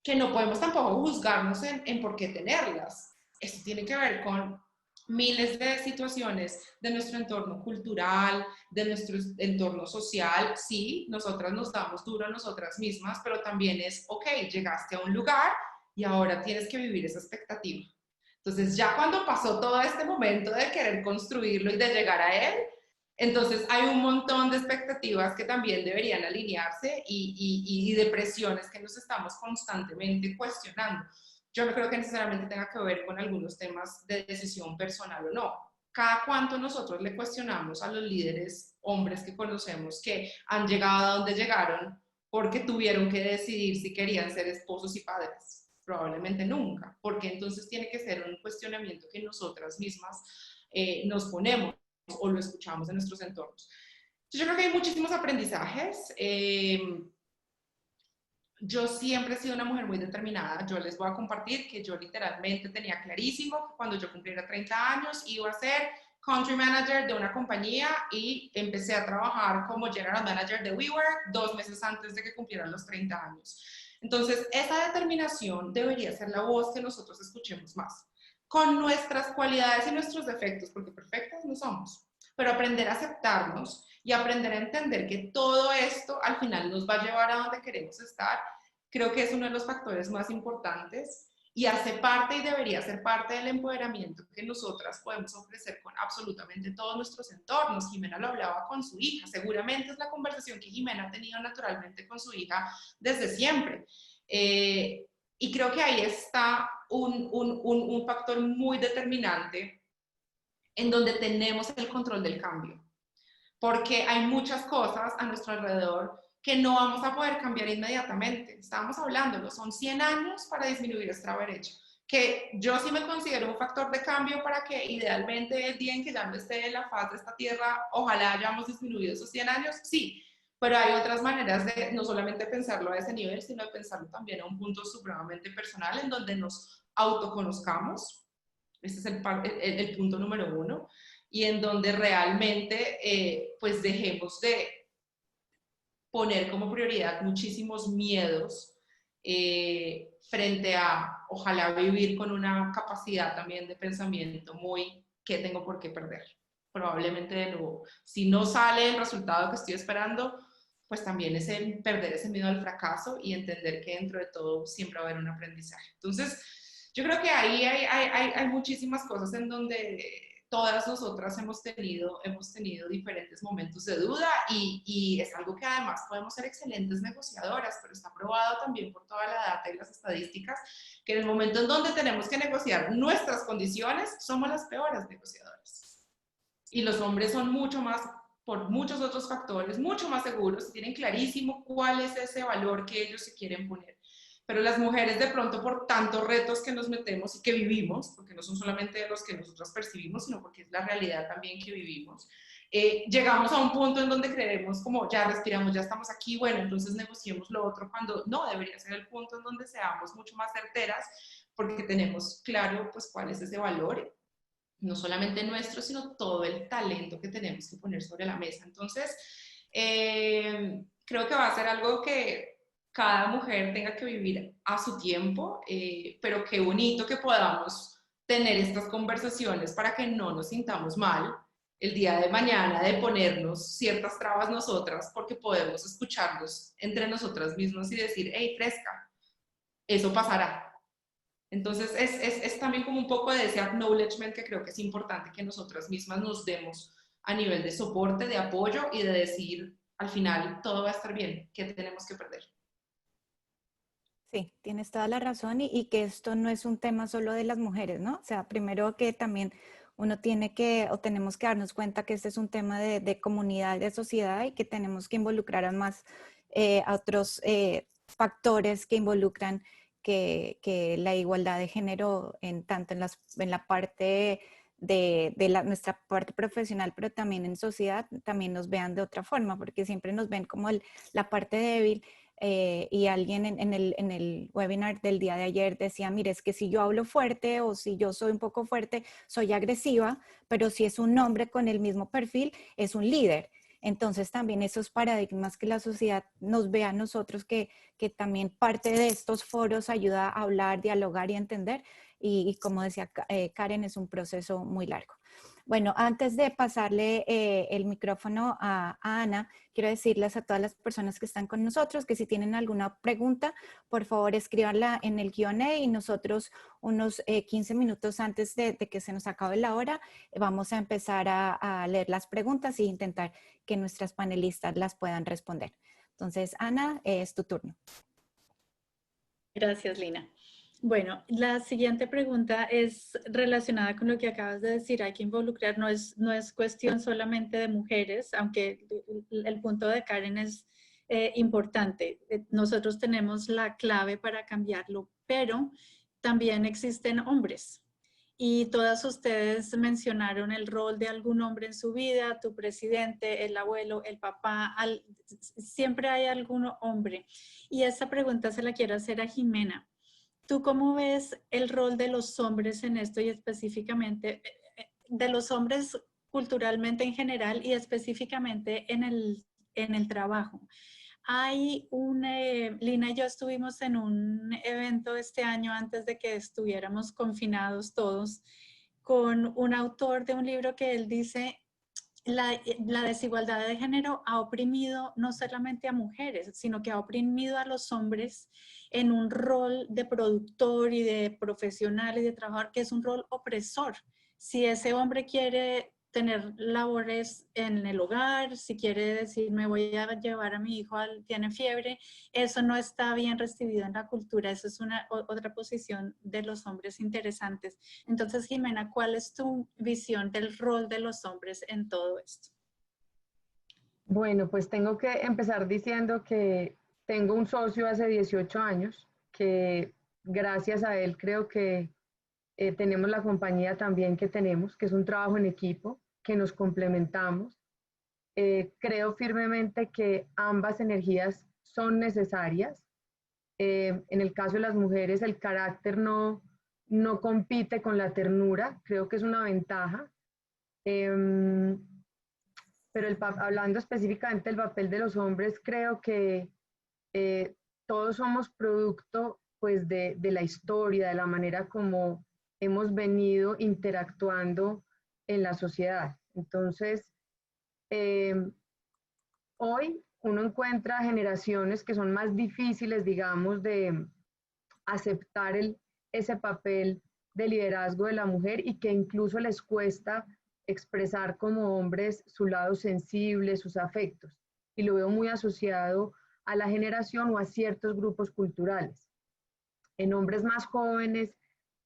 que no podemos tampoco juzgarnos en por qué tenerlas. Esto tiene que ver con miles de situaciones de nuestro entorno cultural, de nuestro entorno social. Sí, nosotras nos damos duro a nosotras mismas, pero también es, ok, llegaste a un lugar y ahora tienes que vivir esa expectativa. Entonces, ya cuando pasó todo este momento de querer construirlo y de llegar a él, entonces hay un montón de expectativas que también deberían alinearse y de presiones que nos estamos constantemente cuestionando. Yo no creo que necesariamente tenga que ver con algunos temas de decisión personal o no. Cada cuánto nosotros le cuestionamos a los líderes hombres que conocemos que han llegado a donde llegaron porque tuvieron que decidir si querían ser esposos y padres. Probablemente nunca, porque entonces tiene que ser un cuestionamiento que nosotras mismas nos ponemos o lo escuchamos en nuestros entornos. Yo creo que hay muchísimos aprendizajes. Yo siempre he sido una mujer muy determinada. Yo les voy a compartir que yo literalmente tenía clarísimo que cuando yo cumpliera 30 años iba a ser country manager de una compañía, y empecé a trabajar como general manager de WeWork 2 meses antes de que cumplieran los 30 años. Entonces, esa determinación debería ser la voz que nosotros escuchemos más, con nuestras cualidades y nuestros defectos, porque perfectas no somos, pero aprender a aceptarnos y aprender a entender que todo esto al final nos va a llevar a donde queremos estar, creo que es uno de los factores más importantes y hace parte y debería ser parte del empoderamiento que nosotras podemos ofrecer con absolutamente todos nuestros entornos. Jimena lo hablaba con su hija, seguramente es la conversación que Jimena ha tenido naturalmente con su hija desde siempre. Y creo que ahí está un factor muy determinante en donde tenemos el control del cambio, porque hay muchas cosas a nuestro alrededor que no vamos a poder cambiar inmediatamente. Estábamos hablándolo, son 100 años para disminuir esta brecha, que yo sí me considero un factor de cambio para que idealmente el día en que ya no esté en la faz de esta tierra, ojalá hayamos disminuido esos 100 años, sí, pero hay otras maneras de no solamente pensarlo a ese nivel, sino de pensarlo también a un punto supremamente personal en donde nos autoconozcamos. Este es el punto número 1, y en donde realmente pues dejemos de poner como prioridad muchísimos miedos frente a ojalá vivir con una capacidad también de pensamiento muy ¿qué tengo por qué perder? Probablemente de nuevo, si no sale el resultado que estoy esperando, pues también es el perder ese miedo al fracaso y entender que dentro de todo siempre va a haber un aprendizaje. Entonces, yo creo que ahí hay muchísimas cosas en donde todas nosotras hemos tenido diferentes momentos de duda y es algo que además podemos ser excelentes negociadoras, pero está probado también por toda la data y las estadísticas que en el momento en donde tenemos que negociar nuestras condiciones, somos las peores negociadoras. Y los hombres son mucho más, por muchos otros factores, mucho más seguros y tienen clarísimo cuál es ese valor que ellos se quieren poner. Pero las mujeres de pronto por tantos retos que nos metemos y que vivimos, porque no son solamente los que nosotras percibimos, sino porque es la realidad también que vivimos, llegamos a un punto en donde creemos como ya respiramos, ya estamos aquí, bueno, entonces negociemos lo otro, cuando no, debería ser el punto en donde seamos mucho más certeras, porque tenemos claro pues cuál es ese valor, no solamente nuestro, sino todo el talento que tenemos que poner sobre la mesa. Entonces, creo que va a ser algo que cada mujer tenga que vivir a su tiempo, pero qué bonito que podamos tener estas conversaciones para que no nos sintamos mal el día de mañana de ponernos ciertas trabas nosotras, porque podemos escucharnos entre nosotras mismos y decir, hey, fresca, eso pasará. Entonces es también como un poco de ese acknowledgement que creo que es importante que nosotras mismas nos demos a nivel de soporte, de apoyo y de decir, al final todo va a estar bien, ¿qué tenemos que perder? Sí, tienes toda la razón y que esto no es un tema solo de las mujeres, ¿no? O sea, primero que también uno tiene que o tenemos que darnos cuenta que este es un tema de comunidad, de sociedad y que tenemos que involucrar a más a otros factores que involucran que la igualdad de género en tanto en la parte nuestra parte profesional, pero también en sociedad, también nos vean de otra forma, porque siempre nos ven como la parte débil. Y alguien en el webinar del día de ayer decía, mire, es que si yo hablo fuerte o si yo soy un poco fuerte, soy agresiva, pero si es un hombre con el mismo perfil, es un líder. Entonces también esos paradigmas que la sociedad nos ve a nosotros, que también parte de estos foros ayuda a hablar, dialogar y entender. Y como decía Karen, es un proceso muy largo. Bueno, antes de pasarle el micrófono a Ana, quiero decirles a todas las personas que están con nosotros que si tienen alguna pregunta, por favor escríbanla en el Q&A y nosotros unos 15 minutos antes de que se nos acabe la hora, vamos a empezar a leer las preguntas e intentar que nuestras panelistas las puedan responder. Entonces, Ana, es tu turno. Gracias, Lina. Bueno, la siguiente pregunta es relacionada con lo que acabas de decir. Hay que involucrar, no es cuestión solamente de mujeres, aunque el punto de Karen es importante. Nosotros tenemos la clave para cambiarlo, pero también existen hombres. Y todas ustedes mencionaron el rol de algún hombre en su vida, tu presidente, el abuelo, el papá, siempre hay algún hombre. Y esta pregunta se la quiero hacer a Jimena. ¿Tú cómo ves el rol de los hombres en esto y específicamente de los hombres culturalmente en general y específicamente en el trabajo? Hay Lina y yo estuvimos en un evento este año antes de que estuviéramos confinados todos con un autor de un libro que él dice la desigualdad de género ha oprimido no solamente a mujeres, sino que ha oprimido a los hombres en un rol de productor y de profesional y de trabajador, que es un rol opresor. Si ese hombre quiere tener labores en el hogar, si quiere decir me voy a llevar a mi hijo, tiene fiebre, eso no está bien recibido en la cultura, eso es otra posición de los hombres interesantes. Entonces, Jimena, ¿cuál es tu visión del rol de los hombres en todo esto? Bueno, pues tengo que empezar diciendo que tengo un socio hace 18 años, que gracias a él creo que tenemos la compañía también que tenemos, que es un trabajo en equipo, que nos complementamos. Creo firmemente que ambas energías son necesarias. En el caso de las mujeres, el carácter no compite con la ternura, creo que es una ventaja. Pero hablando específicamente del papel de los hombres, creo que eh, todos somos producto pues de la historia, de la manera como hemos venido interactuando en la sociedad. Entonces, eh, hoy uno encuentra generaciones que son más difíciles, digamos, de aceptar ese papel de liderazgo de la mujer y que incluso les cuesta expresar como hombres su lado sensible, sus afectos. Y lo veo muy asociado a la generación o a ciertos grupos culturales. En hombres más jóvenes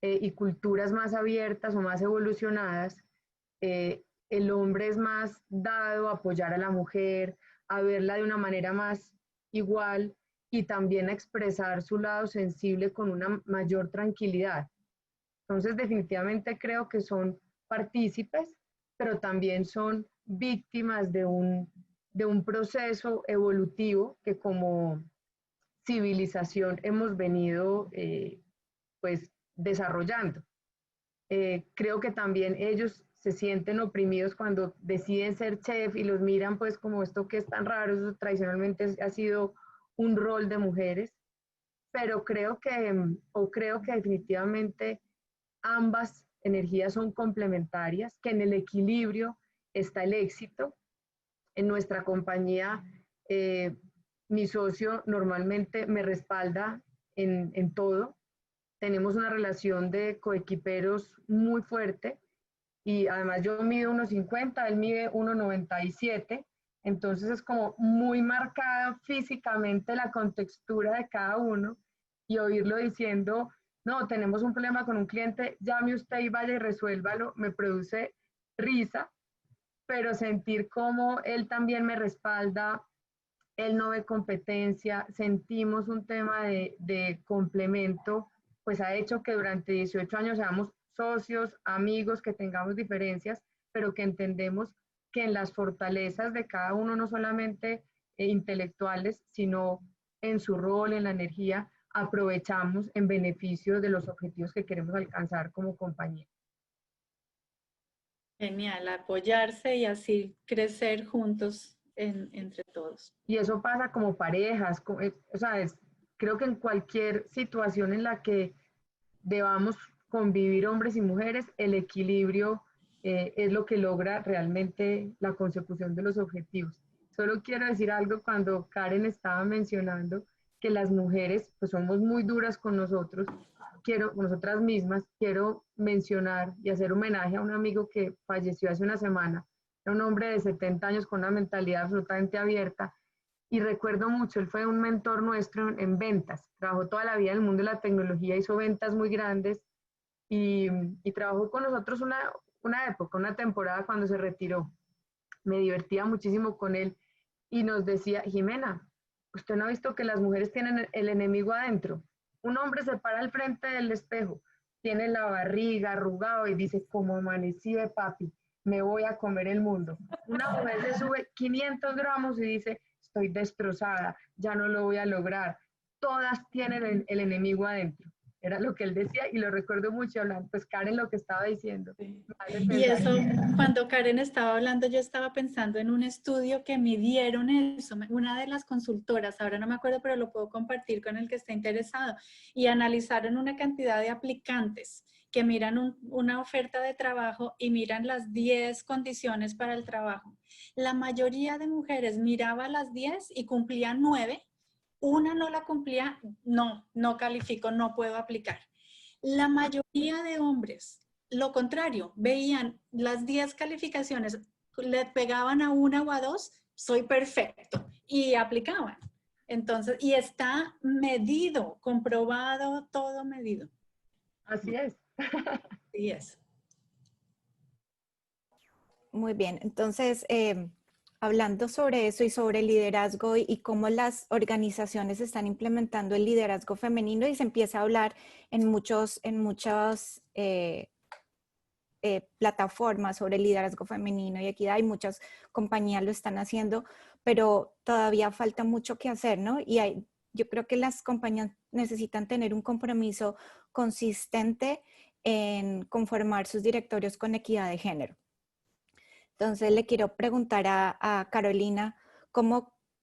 y culturas más abiertas o más evolucionadas, el hombre es más dado a apoyar a la mujer, a verla de una manera más igual y también a expresar su lado sensible con una mayor tranquilidad. Entonces, definitivamente creo que son partícipes, pero también son víctimas de un proceso evolutivo que como civilización hemos venido pues desarrollando. Creo que también ellos se sienten oprimidos cuando deciden ser chef y los miran pues como esto que es tan raro, eso tradicionalmente ha sido un rol de mujeres, pero creo que definitivamente ambas energías son complementarias, que en el equilibrio está el éxito. En nuestra compañía, mi socio normalmente me respalda en todo. Tenemos una relación de coequiperos muy fuerte y además yo mido 1,50, él mide 1,97, entonces es como muy marcada físicamente la contextura de cada uno y oírlo diciendo, no, tenemos un problema con un cliente, llame usted y vaya y resuélvalo, me produce risa, pero sentir como él también me respalda, él no ve competencia, sentimos un tema de complemento, pues ha hecho que durante 18 años seamos socios, amigos, que tengamos diferencias, pero que entendemos que en las fortalezas de cada uno, no solamente intelectuales, sino en su rol, en la energía, aprovechamos en beneficio de los objetivos que queremos alcanzar como compañía. Genial, apoyarse y así crecer juntos entre todos. Y eso pasa como parejas, o sea, creo que en cualquier situación en la que debamos convivir hombres y mujeres, el equilibrio es lo que logra realmente la consecución de los objetivos. Solo quiero decir algo cuando Karen estaba mencionando que las mujeres pues somos muy duras con nosotros, nosotras mismas, quiero mencionar y hacer homenaje a un amigo que falleció hace una semana, era un hombre de 70 años con una mentalidad absolutamente abierta y recuerdo mucho, él fue un mentor nuestro en ventas, trabajó toda la vida en el mundo de la tecnología, hizo ventas muy grandes y trabajó con nosotros una época, una temporada cuando se retiró. Me divertía muchísimo con él y nos decía, Jimena, usted no ha visto que las mujeres tienen el enemigo adentro. Un hombre se para al frente del espejo, tiene la barriga arrugado y dice, como amanecí de papi, me voy a comer el mundo. Una mujer se sube 500 gramos y dice, estoy destrozada, ya no lo voy a lograr. Todas tienen el enemigo adentro. Era lo que él decía y lo recuerdo mucho hablando, pues Karen lo que estaba diciendo. Y eso, cuando Karen estaba hablando, yo estaba pensando en un estudio que midieron eso, una de las consultoras, ahora no me acuerdo, pero lo puedo compartir con el que esté interesado, y analizaron una cantidad de aplicantes que miran una oferta de trabajo y miran las 10 condiciones para el trabajo. La mayoría de mujeres miraba las 10 y cumplían 9. Una no la cumplía, no califico, no puedo aplicar. La mayoría de hombres, lo contrario, veían las 10 calificaciones, le pegaban a una o a dos, soy perfecto, y aplicaban. Entonces, y está medido, comprobado, todo medido. Así es. Así es. Muy bien, entonces, hablando sobre eso y sobre el liderazgo y cómo las organizaciones están implementando el liderazgo femenino y se empieza a hablar en muchas plataformas sobre liderazgo femenino y equidad, y muchas compañías lo están haciendo, pero todavía falta mucho que hacer, ¿no? Y yo creo que las compañías necesitan tener un compromiso consistente en conformar sus directorios con equidad de género. Entonces le quiero preguntar a Carolina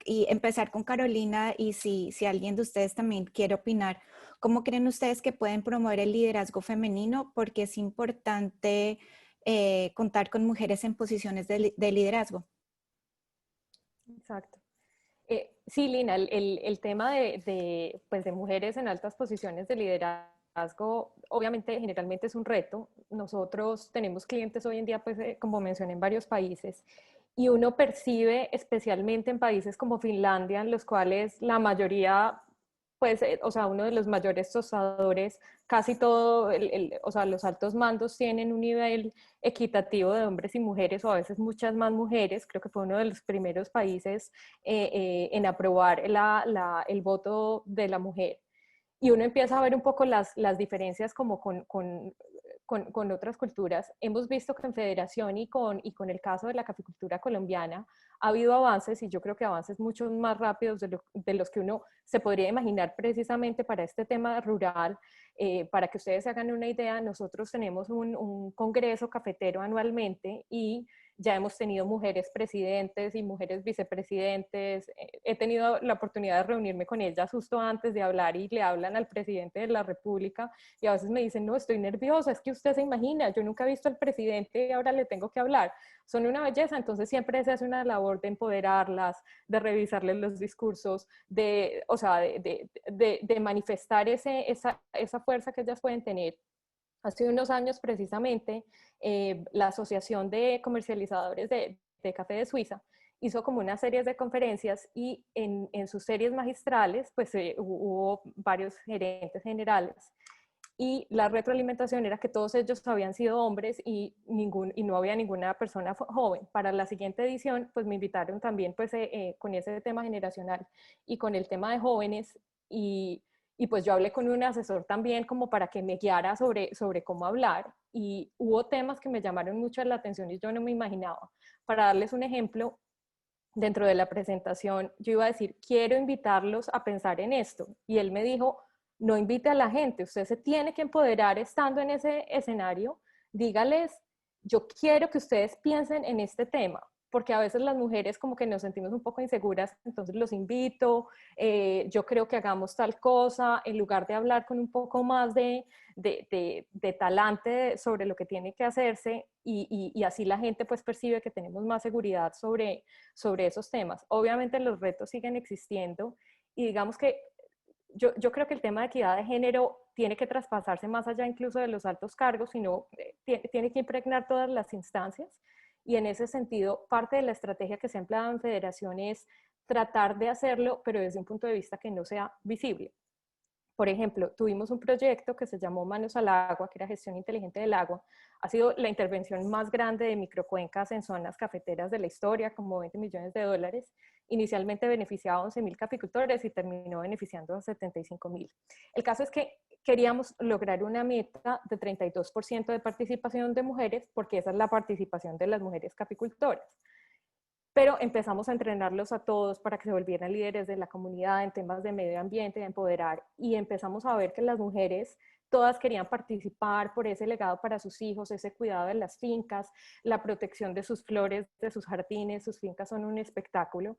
y empezar con Carolina, y si alguien de ustedes también quiere opinar, ¿cómo creen ustedes que pueden promover el liderazgo femenino? Porque es importante contar con mujeres en posiciones de liderazgo. Exacto. Sí, Lina, el tema pues de mujeres en altas posiciones de liderazgo, obviamente, generalmente es un reto. Nosotros tenemos clientes hoy en día, pues, como mencioné, en varios países, y uno percibe, especialmente en países como Finlandia, en los cuales la mayoría, pues, o sea, uno de los mayores tostadores, casi todo, o sea, los altos mandos tienen un nivel equitativo de hombres y mujeres, o a veces muchas más mujeres. Creo que fue uno de los primeros países en aprobar el voto de la mujer. Y uno empieza a ver un poco las diferencias como con otras culturas. Hemos visto que en Federación y con el caso de la caficultura colombiana ha habido avances, y yo creo que avances mucho más rápidos de los que uno se podría imaginar precisamente para este tema rural. Para que ustedes se hagan una idea, nosotros tenemos un congreso cafetero anualmente y ya hemos tenido mujeres presidentes y mujeres vicepresidentes. He tenido la oportunidad de reunirme con ellas justo antes de hablar y le hablan al presidente de la República y a veces me dicen, no, estoy nerviosa, es que usted se imagina, yo nunca he visto al presidente y ahora le tengo que hablar. Son una belleza, entonces siempre se hace una labor de empoderarlas, de revisarles los discursos, de manifestar esa fuerza que ellas pueden tener. Hace unos años precisamente la Asociación de Comercializadores de Café de Suiza hizo como una serie de conferencias y en sus series magistrales pues hubo varios gerentes generales y la retroalimentación era que todos ellos habían sido hombres y no había ninguna persona joven. Para la siguiente edición pues me invitaron también pues con ese tema generacional y con el tema de jóvenes y pues yo hablé con un asesor también como para que me guiara sobre cómo hablar y hubo temas que me llamaron mucho la atención y yo no me imaginaba. Para darles un ejemplo, dentro de la presentación yo iba a decir, quiero invitarlos a pensar en esto y él me dijo, no invite a la gente, usted se tiene que empoderar estando en ese escenario, dígales, yo quiero que ustedes piensen en este tema, porque a veces las mujeres como que nos sentimos un poco inseguras, entonces los invito, yo creo que hagamos tal cosa, en lugar de hablar con un poco más de talante sobre lo que tiene que hacerse y así la gente pues percibe que tenemos más seguridad sobre esos temas. Obviamente los retos siguen existiendo y digamos que yo creo que el tema de equidad de género tiene que traspasarse más allá incluso de los altos cargos, sino tiene que impregnar todas las instancias. Y en ese sentido, parte de la estrategia que se ha empleado en Federación es tratar de hacerlo, pero desde un punto de vista que no sea visible. Por ejemplo, tuvimos un proyecto que se llamó Manos al Agua, que era gestión inteligente del agua. Ha sido la intervención más grande de microcuencas en zonas cafeteras de la historia, como 20 millones de dólares. Inicialmente beneficiaba a 11.000 caficultores y terminó beneficiando a 75.000. El caso es que queríamos lograr una meta de 32% de participación de mujeres, porque esa es la participación de las mujeres caficultoras. Pero empezamos a entrenarlos a todos para que se volvieran líderes de la comunidad en temas de medio ambiente, de empoderar, y empezamos a ver que las mujeres todas querían participar por ese legado para sus hijos, ese cuidado de las fincas, la protección de sus flores, de sus jardines, sus fincas son un espectáculo,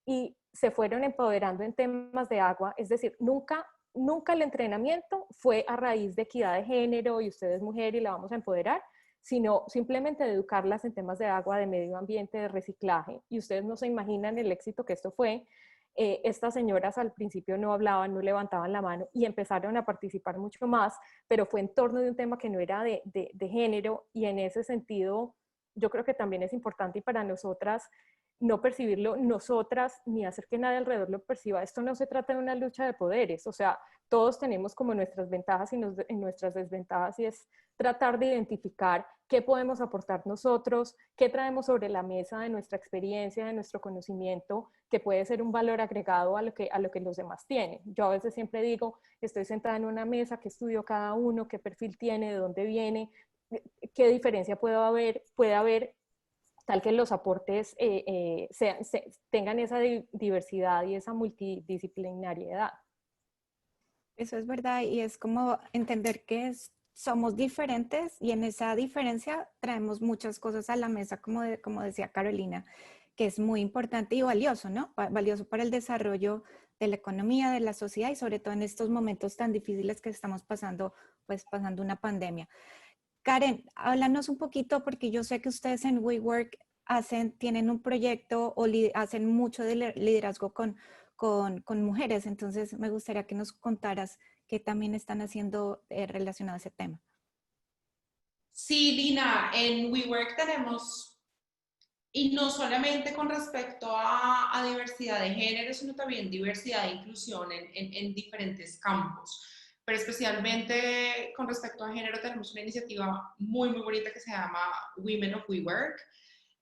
y se fueron empoderando en temas de agua, es decir, nunca el entrenamiento fue a raíz de equidad de género y usted es mujer y la vamos a empoderar, sino simplemente de educarlas en temas de agua, de medio ambiente, de reciclaje. Y ustedes no se imaginan el éxito que esto fue. Estas señoras al principio no hablaban, no levantaban la mano y empezaron a participar mucho más, pero fue en torno de un tema que no era de género y en ese sentido yo creo que también es importante y para nosotras no percibirlo nosotras ni hacer que nadie alrededor lo perciba. Esto no se trata de una lucha de poderes, o sea, todos tenemos como nuestras ventajas y nuestras desventajas y es tratar de identificar qué podemos aportar nosotros, qué traemos sobre la mesa de nuestra experiencia, de nuestro conocimiento, que puede ser un valor agregado a lo que los demás tienen. Yo a veces siempre digo, estoy sentada en una mesa, qué estudió cada uno, qué perfil tiene, de dónde viene, qué diferencia puede haber tal que los aportes tengan esa diversidad y esa multidisciplinariedad. Eso es verdad y es como entender que somos diferentes y en esa diferencia traemos muchas cosas a la mesa, como decía Carolina, que es muy importante y valioso, ¿no? Valioso para el desarrollo de la economía, de la sociedad y sobre todo en estos momentos tan difíciles que estamos pasando, pues pasando una pandemia. Karen, háblanos un poquito porque yo sé que ustedes en WeWork tienen un proyecto o hacen mucho de liderazgo con mujeres, entonces me gustaría que nos contaras qué también están haciendo relacionado a ese tema. Sí, Lina, en WeWork tenemos, y no solamente con respecto a diversidad de género, sino también diversidad e inclusión en diferentes campos. Pero especialmente con respecto a género tenemos una iniciativa muy, muy bonita que se llama Women of WeWork,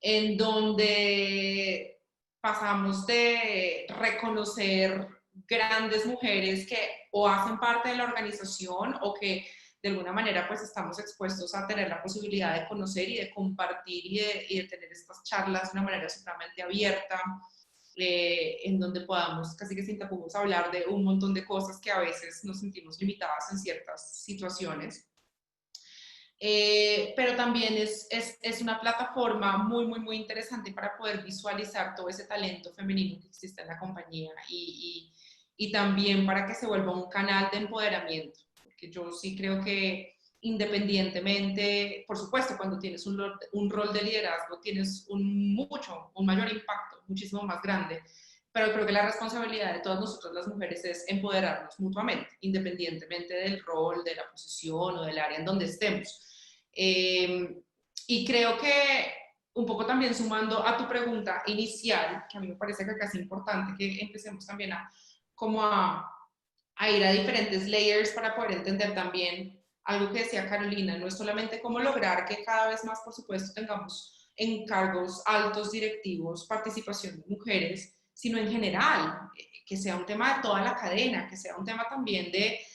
en donde pasamos de reconocer grandes mujeres que o hacen parte de la organización o que de alguna manera pues estamos expuestos a tener la posibilidad de conocer y de compartir y de tener estas charlas de una manera supremamente abierta, en donde podamos casi que sin tapujos hablar de un montón de cosas que a veces nos sentimos limitadas en ciertas situaciones. pero también es una plataforma muy, muy, muy interesante para poder visualizar todo ese talento femenino que existe en la compañía y también para que se vuelva un canal de empoderamiento, porque yo sí creo que independientemente, por supuesto, cuando tienes un rol de liderazgo, tienes un mayor impacto, muchísimo más grande, pero creo que la responsabilidad de todas nosotras las mujeres es empoderarnos mutuamente, independientemente del rol, de la posición o del área en donde estemos. Y creo que un poco también sumando a tu pregunta inicial, que a mí me parece que acá es importante que empecemos también a ir a diferentes layers para poder entender también algo que decía Carolina, no es solamente cómo lograr que cada vez más, por supuesto, tengamos en cargos altos directivos participación de mujeres, sino en general, que sea un tema de toda la cadena, que sea un tema también de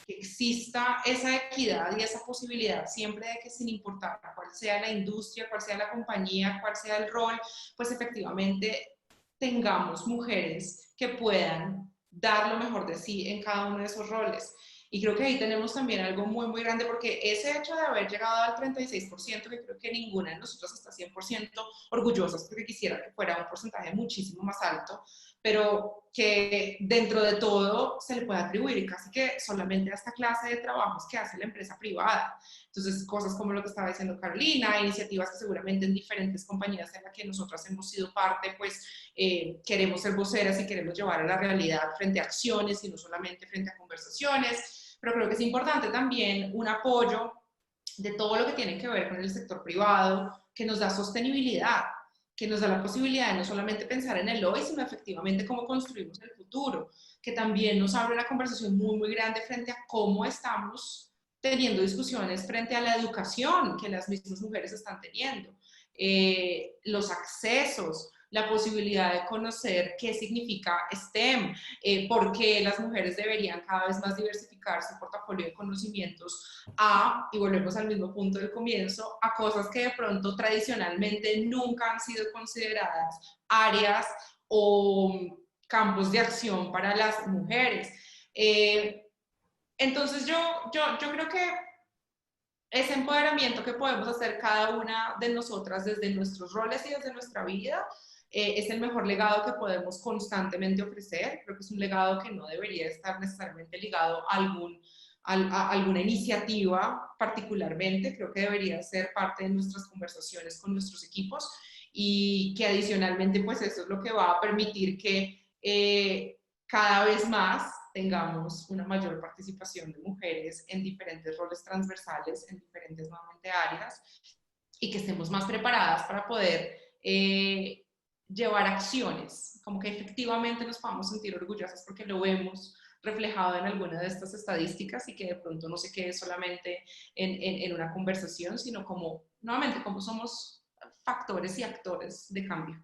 que exista esa equidad y esa posibilidad siempre de que sin importar cuál sea la industria, cuál sea la compañía, cuál sea el rol, pues efectivamente tengamos mujeres que puedan dar lo mejor de sí en cada uno de esos roles. Y creo que ahí tenemos también algo muy, muy grande, porque ese hecho de haber llegado al 36%, que creo que ninguna de nosotras está 100% orgullosas, porque quisiera que fuera un porcentaje muchísimo más alto, pero que dentro de todo se le puede atribuir casi que solamente a esta clase de trabajos que hace la empresa privada. Entonces, cosas como lo que estaba diciendo Carolina, iniciativas que seguramente en diferentes compañías en las que nosotras hemos sido parte, pues queremos ser voceras y queremos llevar a la realidad frente a acciones y no solamente frente a conversaciones, pero creo que es importante también un apoyo de todo lo que tiene que ver con el sector privado, que nos da sostenibilidad, que nos da la posibilidad de no solamente pensar en el hoy, sino efectivamente cómo construimos el futuro, que también nos abre una conversación muy, muy grande frente a cómo estamos teniendo discusiones frente a la educación que las mismas mujeres están teniendo, los accesos, la posibilidad de conocer qué significa STEM, por qué las mujeres deberían cada vez más diversificar su portafolio de conocimientos y volvemos al mismo punto del comienzo, a cosas que de pronto tradicionalmente nunca han sido consideradas áreas o campos de acción para las mujeres. Entonces yo creo que ese empoderamiento que podemos hacer cada una de nosotras desde nuestros roles y desde nuestra vida es el mejor legado que podemos constantemente ofrecer. Creo que es un legado que no debería estar necesariamente ligado a alguna iniciativa particularmente. Creo que debería ser parte de nuestras conversaciones con nuestros equipos y que adicionalmente pues eso es lo que va a permitir que cada vez más tengamos una mayor participación de mujeres en diferentes roles transversales, en diferentes nuevamente áreas, y que estemos más preparadas para poder llevar acciones, como que efectivamente nos podamos sentir orgullosas porque lo vemos reflejado en alguna de estas estadísticas y que de pronto no se quede solamente en una conversación, sino como, nuevamente, como somos factores y actores de cambio.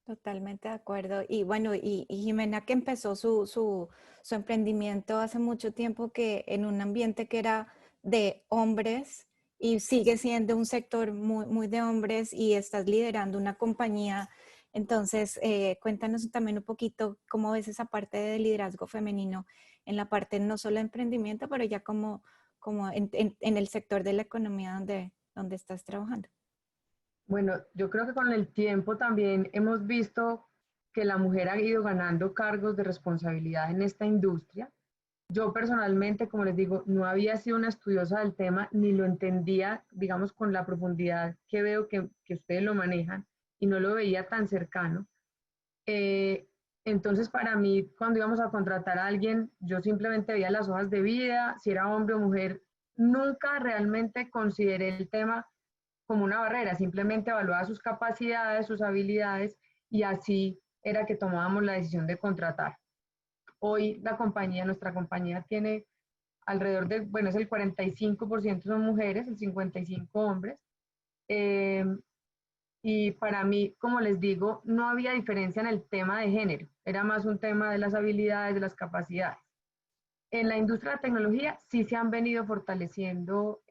Totalmente de acuerdo. Y bueno, y Jimena que empezó su emprendimiento hace mucho tiempo que en un ambiente que era de hombres y sigue siendo un sector muy, muy de hombres y estás liderando una compañía. Entonces, cuéntanos también un poquito cómo ves esa parte de liderazgo femenino en la parte no solo de emprendimiento, pero ya como en el sector de la economía donde estás trabajando. Bueno, yo creo que con el tiempo también hemos visto que la mujer ha ido ganando cargos de responsabilidad en esta industria. Yo personalmente, como les digo, no había sido una estudiosa del tema ni lo entendía, digamos, con la profundidad que veo que ustedes lo manejan y no lo veía tan cercano. Eh, entonces, para mí, cuando íbamos a contratar a alguien, yo simplemente veía las hojas de vida, si era hombre o mujer, nunca realmente consideré el tema como una barrera, simplemente evaluaba sus capacidades, sus habilidades y así era que tomábamos la decisión de contratar. Hoy nuestra compañía tiene alrededor de, bueno, es el 45% son mujeres, el 55% hombres. Eh, y para mí, como les digo, no había diferencia en el tema de género, era más un tema de las habilidades, de las capacidades. En la industria de la tecnología sí se han venido fortaleciendo,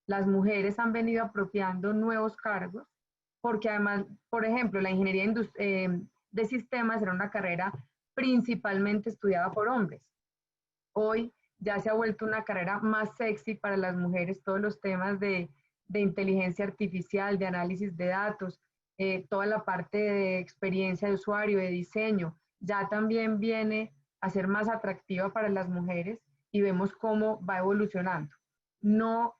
las mujeres han venido apropiando nuevos cargos, porque además, por ejemplo, la ingeniería de sistemas era una carrera principalmente estudiada por hombres. Hoy ya se ha vuelto una carrera más sexy para las mujeres, todos los temas de inteligencia artificial, de análisis de datos, toda la parte de experiencia de usuario, de diseño, ya también viene a ser más atractiva para las mujeres y vemos cómo va evolucionando. No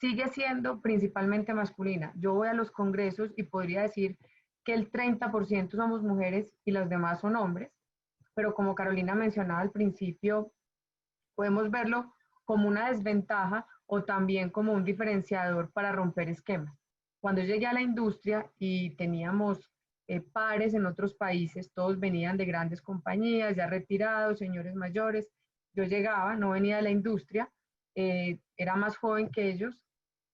sigue siendo principalmente masculina. Yo voy a los congresos y podría decir que el 30% somos mujeres y los demás son hombres, pero como Carolina mencionaba al principio, podemos verlo como una desventaja o también como un diferenciador para romper esquemas. Cuando llegué a la industria y teníamos pares en otros países, todos venían de grandes compañías, ya retirados, señores mayores. Yo llegaba, no venía de la industria, era más joven que ellos,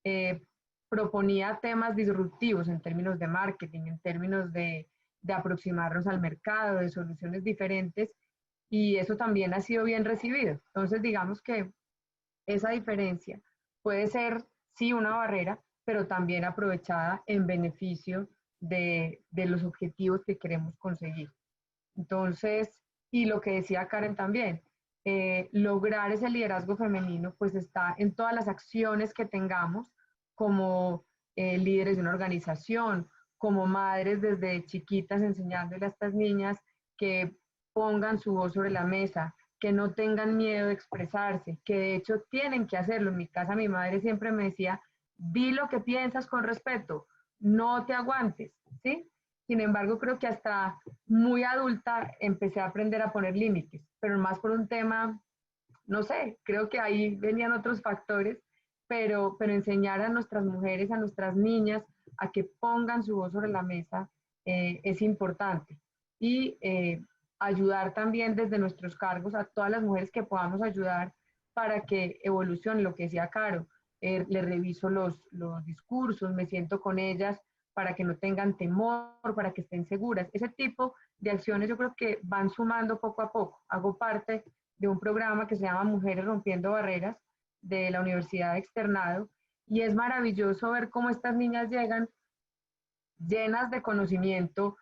eh, proponía temas disruptivos en términos de marketing, en términos de aproximarnos al mercado, de soluciones diferentes, y eso también ha sido bien recibido. Entonces, digamos que esa diferencia puede ser, sí, una barrera, pero también aprovechada en beneficio de los objetivos que queremos conseguir. Entonces, y lo que decía Karen también, lograr ese liderazgo femenino pues está en todas las acciones que tengamos como líderes de una organización, como madres desde chiquitas enseñándole a estas niñas que pongan su voz sobre la mesa, que no tengan miedo de expresarse, que de hecho tienen que hacerlo. En mi casa mi madre siempre me decía, di lo que piensas con respeto, no te aguantes, ¿sí? Sin embargo, creo que hasta muy adulta empecé a aprender a poner límites, pero más por un tema, no sé, creo que ahí venían otros factores, pero enseñar a nuestras mujeres, a nuestras niñas, a que pongan su voz sobre la mesa es importante. Y ayudar también desde nuestros cargos a todas las mujeres que podamos ayudar para que evolucione, lo que decía Caro, le reviso los discursos, me siento con ellas para que no tengan temor, para que estén seguras. Ese tipo de acciones yo creo que van sumando poco a poco. Hago parte de un programa que se llama Mujeres Rompiendo Barreras de la Universidad de Externado y es maravilloso ver cómo estas niñas llegan llenas de conocimiento,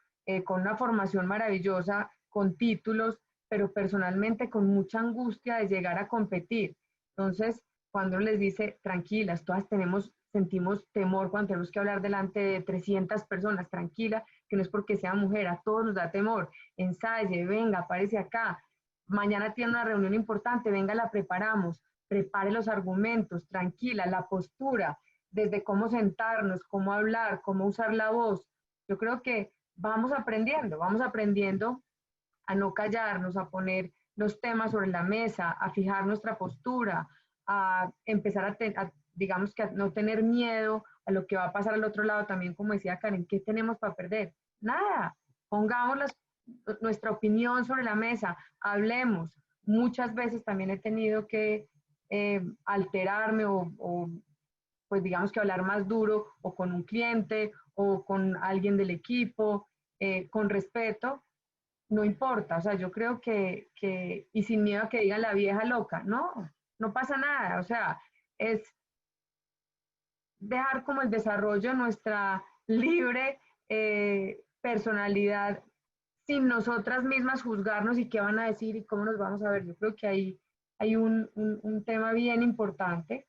con una formación maravillosa, con títulos, pero personalmente con mucha angustia de llegar a competir. Entonces, cuando les dice, tranquilas, todas sentimos temor cuando tenemos que hablar delante de 300 personas, tranquila, que no es porque sea mujer, a todos nos da temor, ensaye, venga, aparece acá, mañana tiene una reunión importante, venga, la preparamos, prepare los argumentos, tranquila, la postura, desde cómo sentarnos, cómo hablar, cómo usar la voz. Yo creo que vamos aprendiendo a no callarnos, a poner los temas sobre la mesa, a fijar nuestra postura, a empezar digamos que a no tener miedo a lo que va a pasar al otro lado también, como decía Karen, ¿qué tenemos para perder? Nada, pongamos nuestra opinión sobre la mesa, hablemos. Muchas veces también he tenido que alterarme o pues digamos que hablar más duro o con un cliente o con alguien del equipo, con respeto, no importa, o sea, yo creo y sin miedo a que digan la vieja loca, no pasa nada, o sea, es dejar como el desarrollo de nuestra libre personalidad sin nosotras mismas juzgarnos y qué van a decir y cómo nos vamos a ver. Yo creo que ahí hay un tema bien importante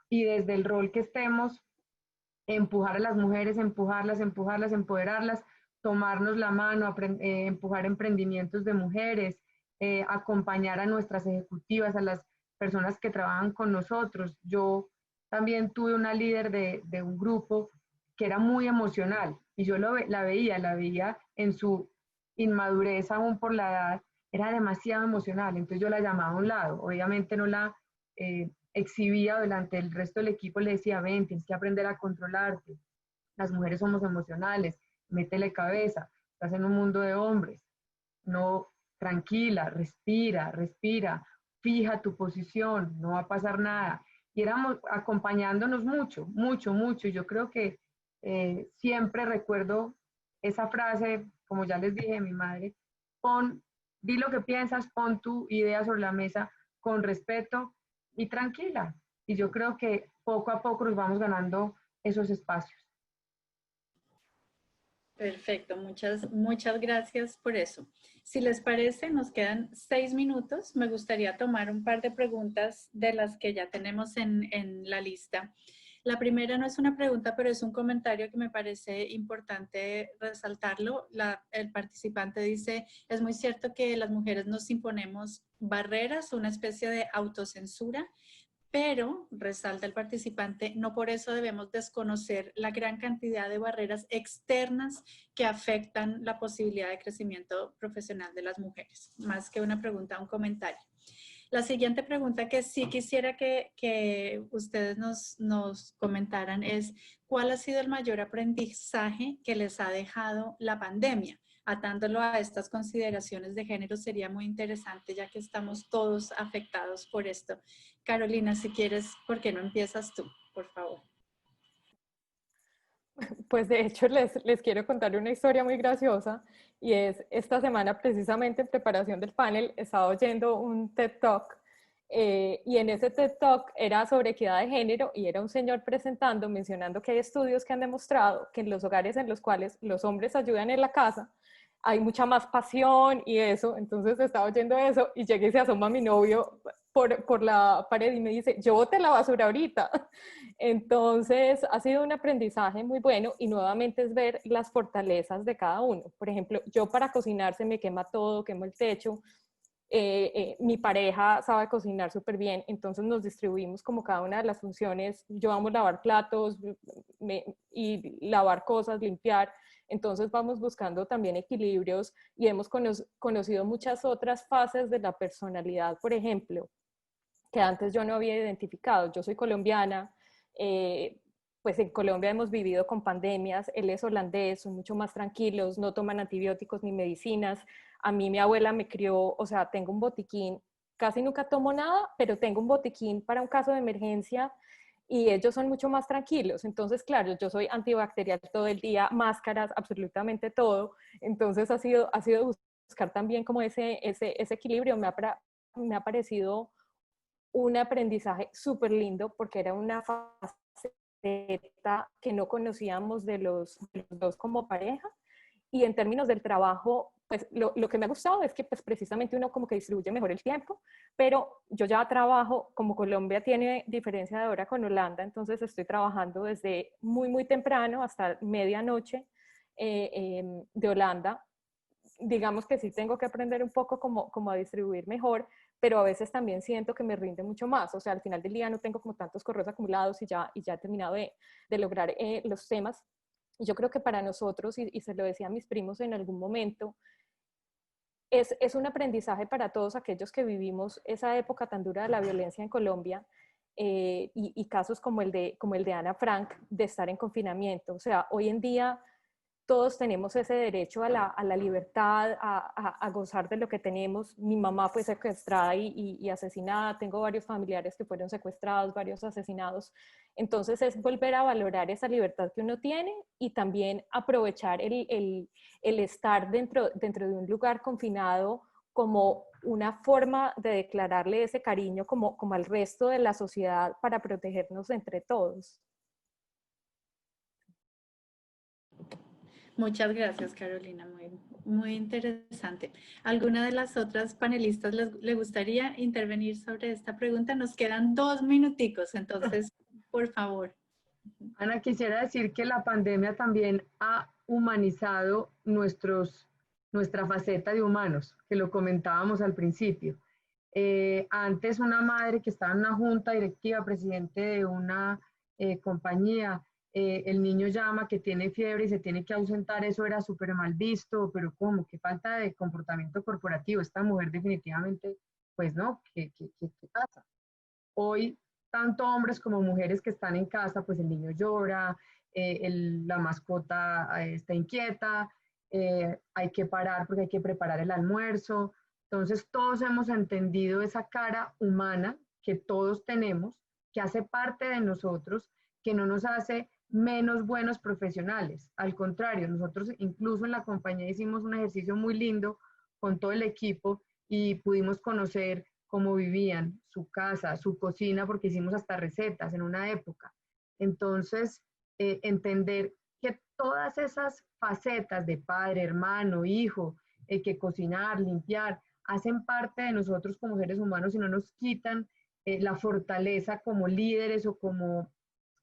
y desde el rol que estemos, empujar a las mujeres, empujarlas, empoderarlas, tomarnos la mano, empujar emprendimientos de mujeres, acompañar a nuestras ejecutivas, a las personas que trabajan con nosotros. Yo también tuve una líder de un grupo que era muy emocional y yo la veía en su inmadurez aún por la edad, era demasiado emocional, entonces yo la llamaba a un lado, obviamente no la exhibía delante del resto del equipo, le decía, ven, tienes que aprender a controlarte, las mujeres somos emocionales, métele cabeza, estás en un mundo de hombres, no, tranquila, respira, fija tu posición, no va a pasar nada. Y éramos acompañándonos mucho. Y yo creo que siempre recuerdo esa frase, como ya les dije, mi madre, di lo que piensas, pon tu idea sobre la mesa con respeto y tranquila. Y yo creo que poco a poco nos vamos ganando esos espacios. Perfecto, muchas gracias por eso. Si les parece, nos quedan 6 minutos. Me gustaría tomar un par de preguntas de las que ya tenemos en la lista. La primera no es una pregunta, pero es un comentario que me parece importante resaltarlo. El participante dice, es muy cierto que las mujeres nos imponemos barreras, una especie de autocensura, pero, resalta el participante, no por eso debemos desconocer la gran cantidad de barreras externas que afectan la posibilidad de crecimiento profesional de las mujeres. Más que una pregunta, un comentario. La siguiente pregunta que sí quisiera que ustedes nos comentaran es, ¿cuál ha sido el mayor aprendizaje que les ha dejado la pandemia? Atándolo a estas consideraciones de género sería muy interesante, ya que estamos todos afectados por esto. Carolina, si quieres, ¿por qué no empiezas tú, por favor? Pues de hecho les quiero contar una historia muy graciosa y es esta semana precisamente en preparación del panel he estado oyendo un TED Talk y en ese TED Talk era sobre equidad de género y era un señor presentando, mencionando que hay estudios que han demostrado que en los hogares en los cuales los hombres ayudan en la casa hay mucha más pasión y eso, entonces estaba oyendo eso y llega y se asoma mi novio por la pared y me dice, yo boté la basura ahorita. Entonces ha sido un aprendizaje muy bueno y nuevamente es ver las fortalezas de cada uno. Por ejemplo, yo para cocinar se me quema todo, quemo el techo, mi pareja sabe cocinar súper bien, entonces nos distribuimos como cada una de las funciones. Yo amo lavar platos y lavar cosas, limpiar. Entonces vamos buscando también equilibrios y hemos conocido muchas otras fases de la personalidad, por ejemplo, que antes yo no había identificado. Yo soy colombiana, pues en Colombia hemos vivido con pandemias, él es holandés, son mucho más tranquilos, no toman antibióticos ni medicinas. A mí mi abuela me crió, o sea, tengo un botiquín, casi nunca tomo nada, pero tengo un botiquín para un caso de emergencia y ellos son mucho más tranquilos. Entonces, claro, yo soy antibacterial todo el día, máscaras, absolutamente todo. Entonces ha sido buscar también como ese equilibrio. Me ha parecido un aprendizaje súper lindo porque era una faceta que no conocíamos de los dos como pareja. Y en términos del trabajo, pues lo que me ha gustado es que pues precisamente uno como que distribuye mejor el tiempo, pero yo ya trabajo, como Colombia tiene diferencia de hora con Holanda, entonces estoy trabajando desde muy temprano hasta medianoche de Holanda. Digamos que sí tengo que aprender un poco como a distribuir mejor, pero a veces también siento que me rinde mucho más. O sea, al final del día no tengo como tantos correos acumulados y ya he terminado de lograr los temas. Y yo creo que para nosotros, y se lo decía a mis primos en algún momento, es un aprendizaje para todos aquellos que vivimos esa época tan dura de la violencia en Colombia y casos como el de Ana Frank, de estar en confinamiento. O sea, hoy en día todos tenemos ese derecho a la libertad, a gozar de lo que tenemos. Mi mamá fue secuestrada y asesinada, tengo varios familiares que fueron secuestrados, varios asesinados. Entonces es volver a valorar esa libertad que uno tiene y también aprovechar el estar dentro de un lugar confinado como una forma de declararle ese cariño como al resto de la sociedad para protegernos entre todos. Muchas gracias, Carolina. Muy interesante. ¿Alguna de las otras panelistas le gustaría intervenir sobre esta pregunta? Nos quedan 2 minuticos, entonces, por favor. Ana, quisiera decir que la pandemia también ha humanizado nuestra faceta de humanos, que lo comentábamos al principio. Antes una madre que estaba en una junta directiva, presidente de una compañía, el niño llama que tiene fiebre y se tiene que ausentar, eso era súper mal visto, pero ¿cómo? Qué falta de comportamiento corporativo. Esta mujer definitivamente, pues no, ¿qué pasa? Hoy, tanto hombres como mujeres que están en casa, pues el niño llora, la mascota está inquieta, hay que parar porque hay que preparar el almuerzo. Entonces, todos hemos entendido esa cara humana que todos tenemos, que hace parte de nosotros, que no nos hace menos buenos profesionales. Al contrario, nosotros incluso en la compañía hicimos un ejercicio muy lindo con todo el equipo y pudimos conocer cómo vivían, su casa, su cocina, porque hicimos hasta recetas en una época. Entonces, entender que todas esas facetas de padre, hermano, hijo, que cocinar, limpiar, hacen parte de nosotros como seres humanos y no nos quitan la fortaleza como líderes o como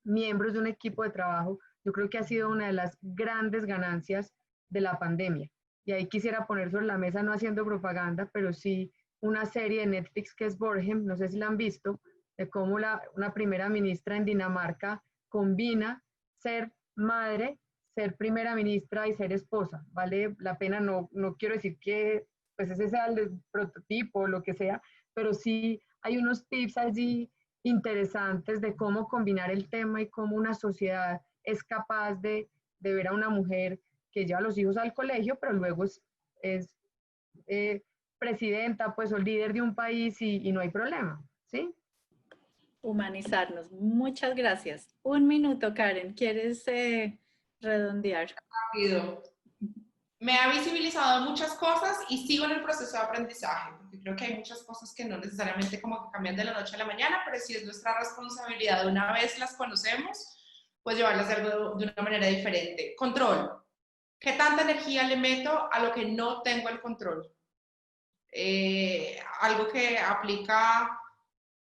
miembros de un equipo de trabajo. Yo creo que ha sido una de las grandes ganancias de la pandemia. Y ahí quisiera poner sobre la mesa, no haciendo propaganda, pero sí una serie de Netflix que es Borgen, no sé si la han visto, de cómo una primera ministra en Dinamarca combina ser madre, ser primera ministra y ser esposa. Vale la pena, no quiero decir que pues ese sea el prototipo o lo que sea, pero sí hay unos tips allí interesantes de cómo combinar el tema y cómo una sociedad es capaz de ver a una mujer que lleva a los hijos al colegio, pero luego es presidenta pues o líder de un país y no hay problema, ¿sí? Humanizarnos. Muchas gracias. Un minuto, Karen. ¿Quieres redondear? Rápido. Me ha visibilizado muchas cosas y sigo en el proceso de aprendizaje, porque creo que hay muchas cosas que no necesariamente como que cambian de la noche a la mañana, pero sí es nuestra responsabilidad, una vez las conocemos, pues llevarlas de una manera diferente. Control. ¿Qué tanta energía le meto a lo que no tengo el control? Algo que aplica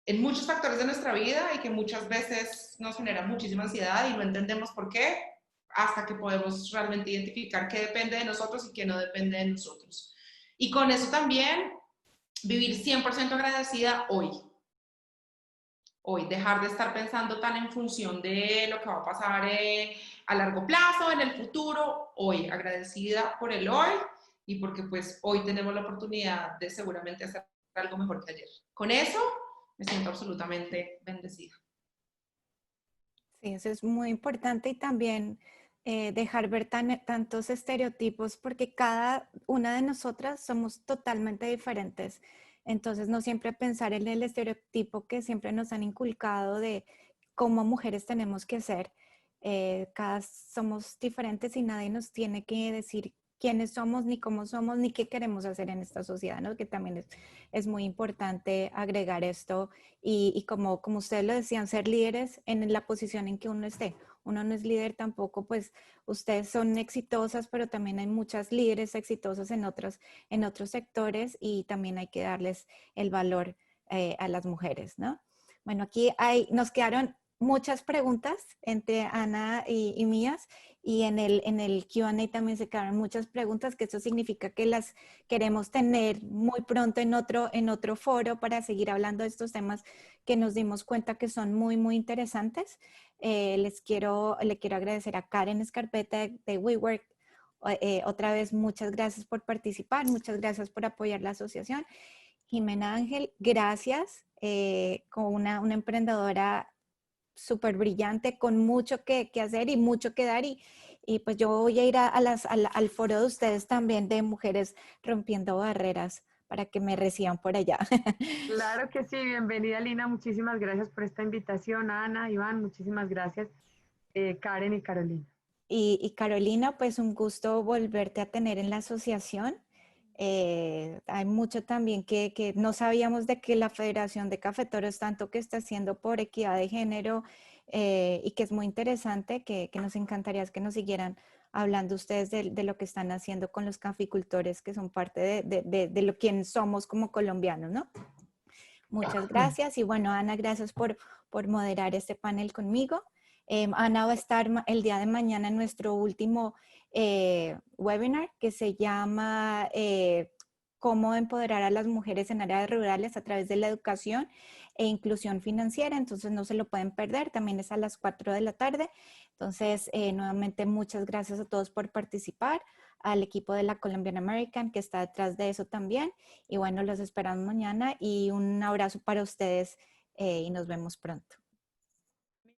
en muchos factores de nuestra vida y que muchas veces nos genera muchísima ansiedad y no entendemos por qué, hasta que podemos realmente identificar qué depende de nosotros y qué no depende de nosotros. Y con eso también vivir 100% agradecida hoy. Hoy, dejar de estar pensando tan en función de lo que va a pasar a largo plazo, en el futuro, hoy, agradecida por el hoy y porque pues hoy tenemos la oportunidad de seguramente hacer algo mejor que ayer. Con eso me siento absolutamente bendecida. Sí, eso es muy importante y también dejar ver tantos estereotipos porque cada una de nosotras somos totalmente diferentes. Entonces, no siempre pensar en el estereotipo que siempre nos han inculcado de cómo mujeres tenemos que ser. Cada somos diferentes y nadie nos tiene que decir quiénes somos, ni cómo somos, ni qué queremos hacer en esta sociedad, ¿no? Que también es muy importante agregar esto y como ustedes lo decían, ser líderes en la posición en que uno esté. Uno no es líder tampoco, pues ustedes son exitosas, pero también hay muchas líderes exitosas en otros sectores y también hay que darles el valor a las mujeres, ¿no? Bueno, aquí nos quedaron muchas preguntas entre Ana y mías y en el Q&A también se quedaron muchas preguntas, que eso significa que las queremos tener muy pronto en otro foro para seguir hablando de estos temas que nos dimos cuenta que son muy, muy interesantes. Le quiero agradecer a Karen Escarpeta de WeWork. Otra vez, muchas gracias por participar, muchas gracias por apoyar la asociación. Jimena Ángel, gracias, como una emprendedora súper brillante, con mucho que hacer y mucho que dar. Y pues yo voy a ir al foro de ustedes también de Mujeres Rompiendo Barreras para que me reciban por allá. Claro que sí, bienvenida Lina, muchísimas gracias por esta invitación. Ana, Iván, muchísimas gracias. Karen y Carolina. Y Carolina, pues un gusto volverte a tener en la asociación. Hay mucho también que no sabíamos de que la Federación de Cafeteros tanto que está haciendo por equidad de género y que es muy interesante, que nos encantaría que nos siguieran hablando ustedes de lo que están haciendo con los caficultores que son parte de lo quien somos como colombianos, ¿no? Muchas gracias y bueno, Ana, gracias por moderar este panel conmigo. Ana va a estar el día de mañana en nuestro último webinar que se llama Cómo empoderar a las mujeres en áreas rurales a través de la educación e inclusión financiera. Entonces no se lo pueden perder, también es a las 4 de la tarde. Entonces, nuevamente muchas gracias a todos por participar, al equipo de la Colombian American que está detrás de eso también. Y bueno, los esperamos mañana y un abrazo para ustedes y nos vemos pronto.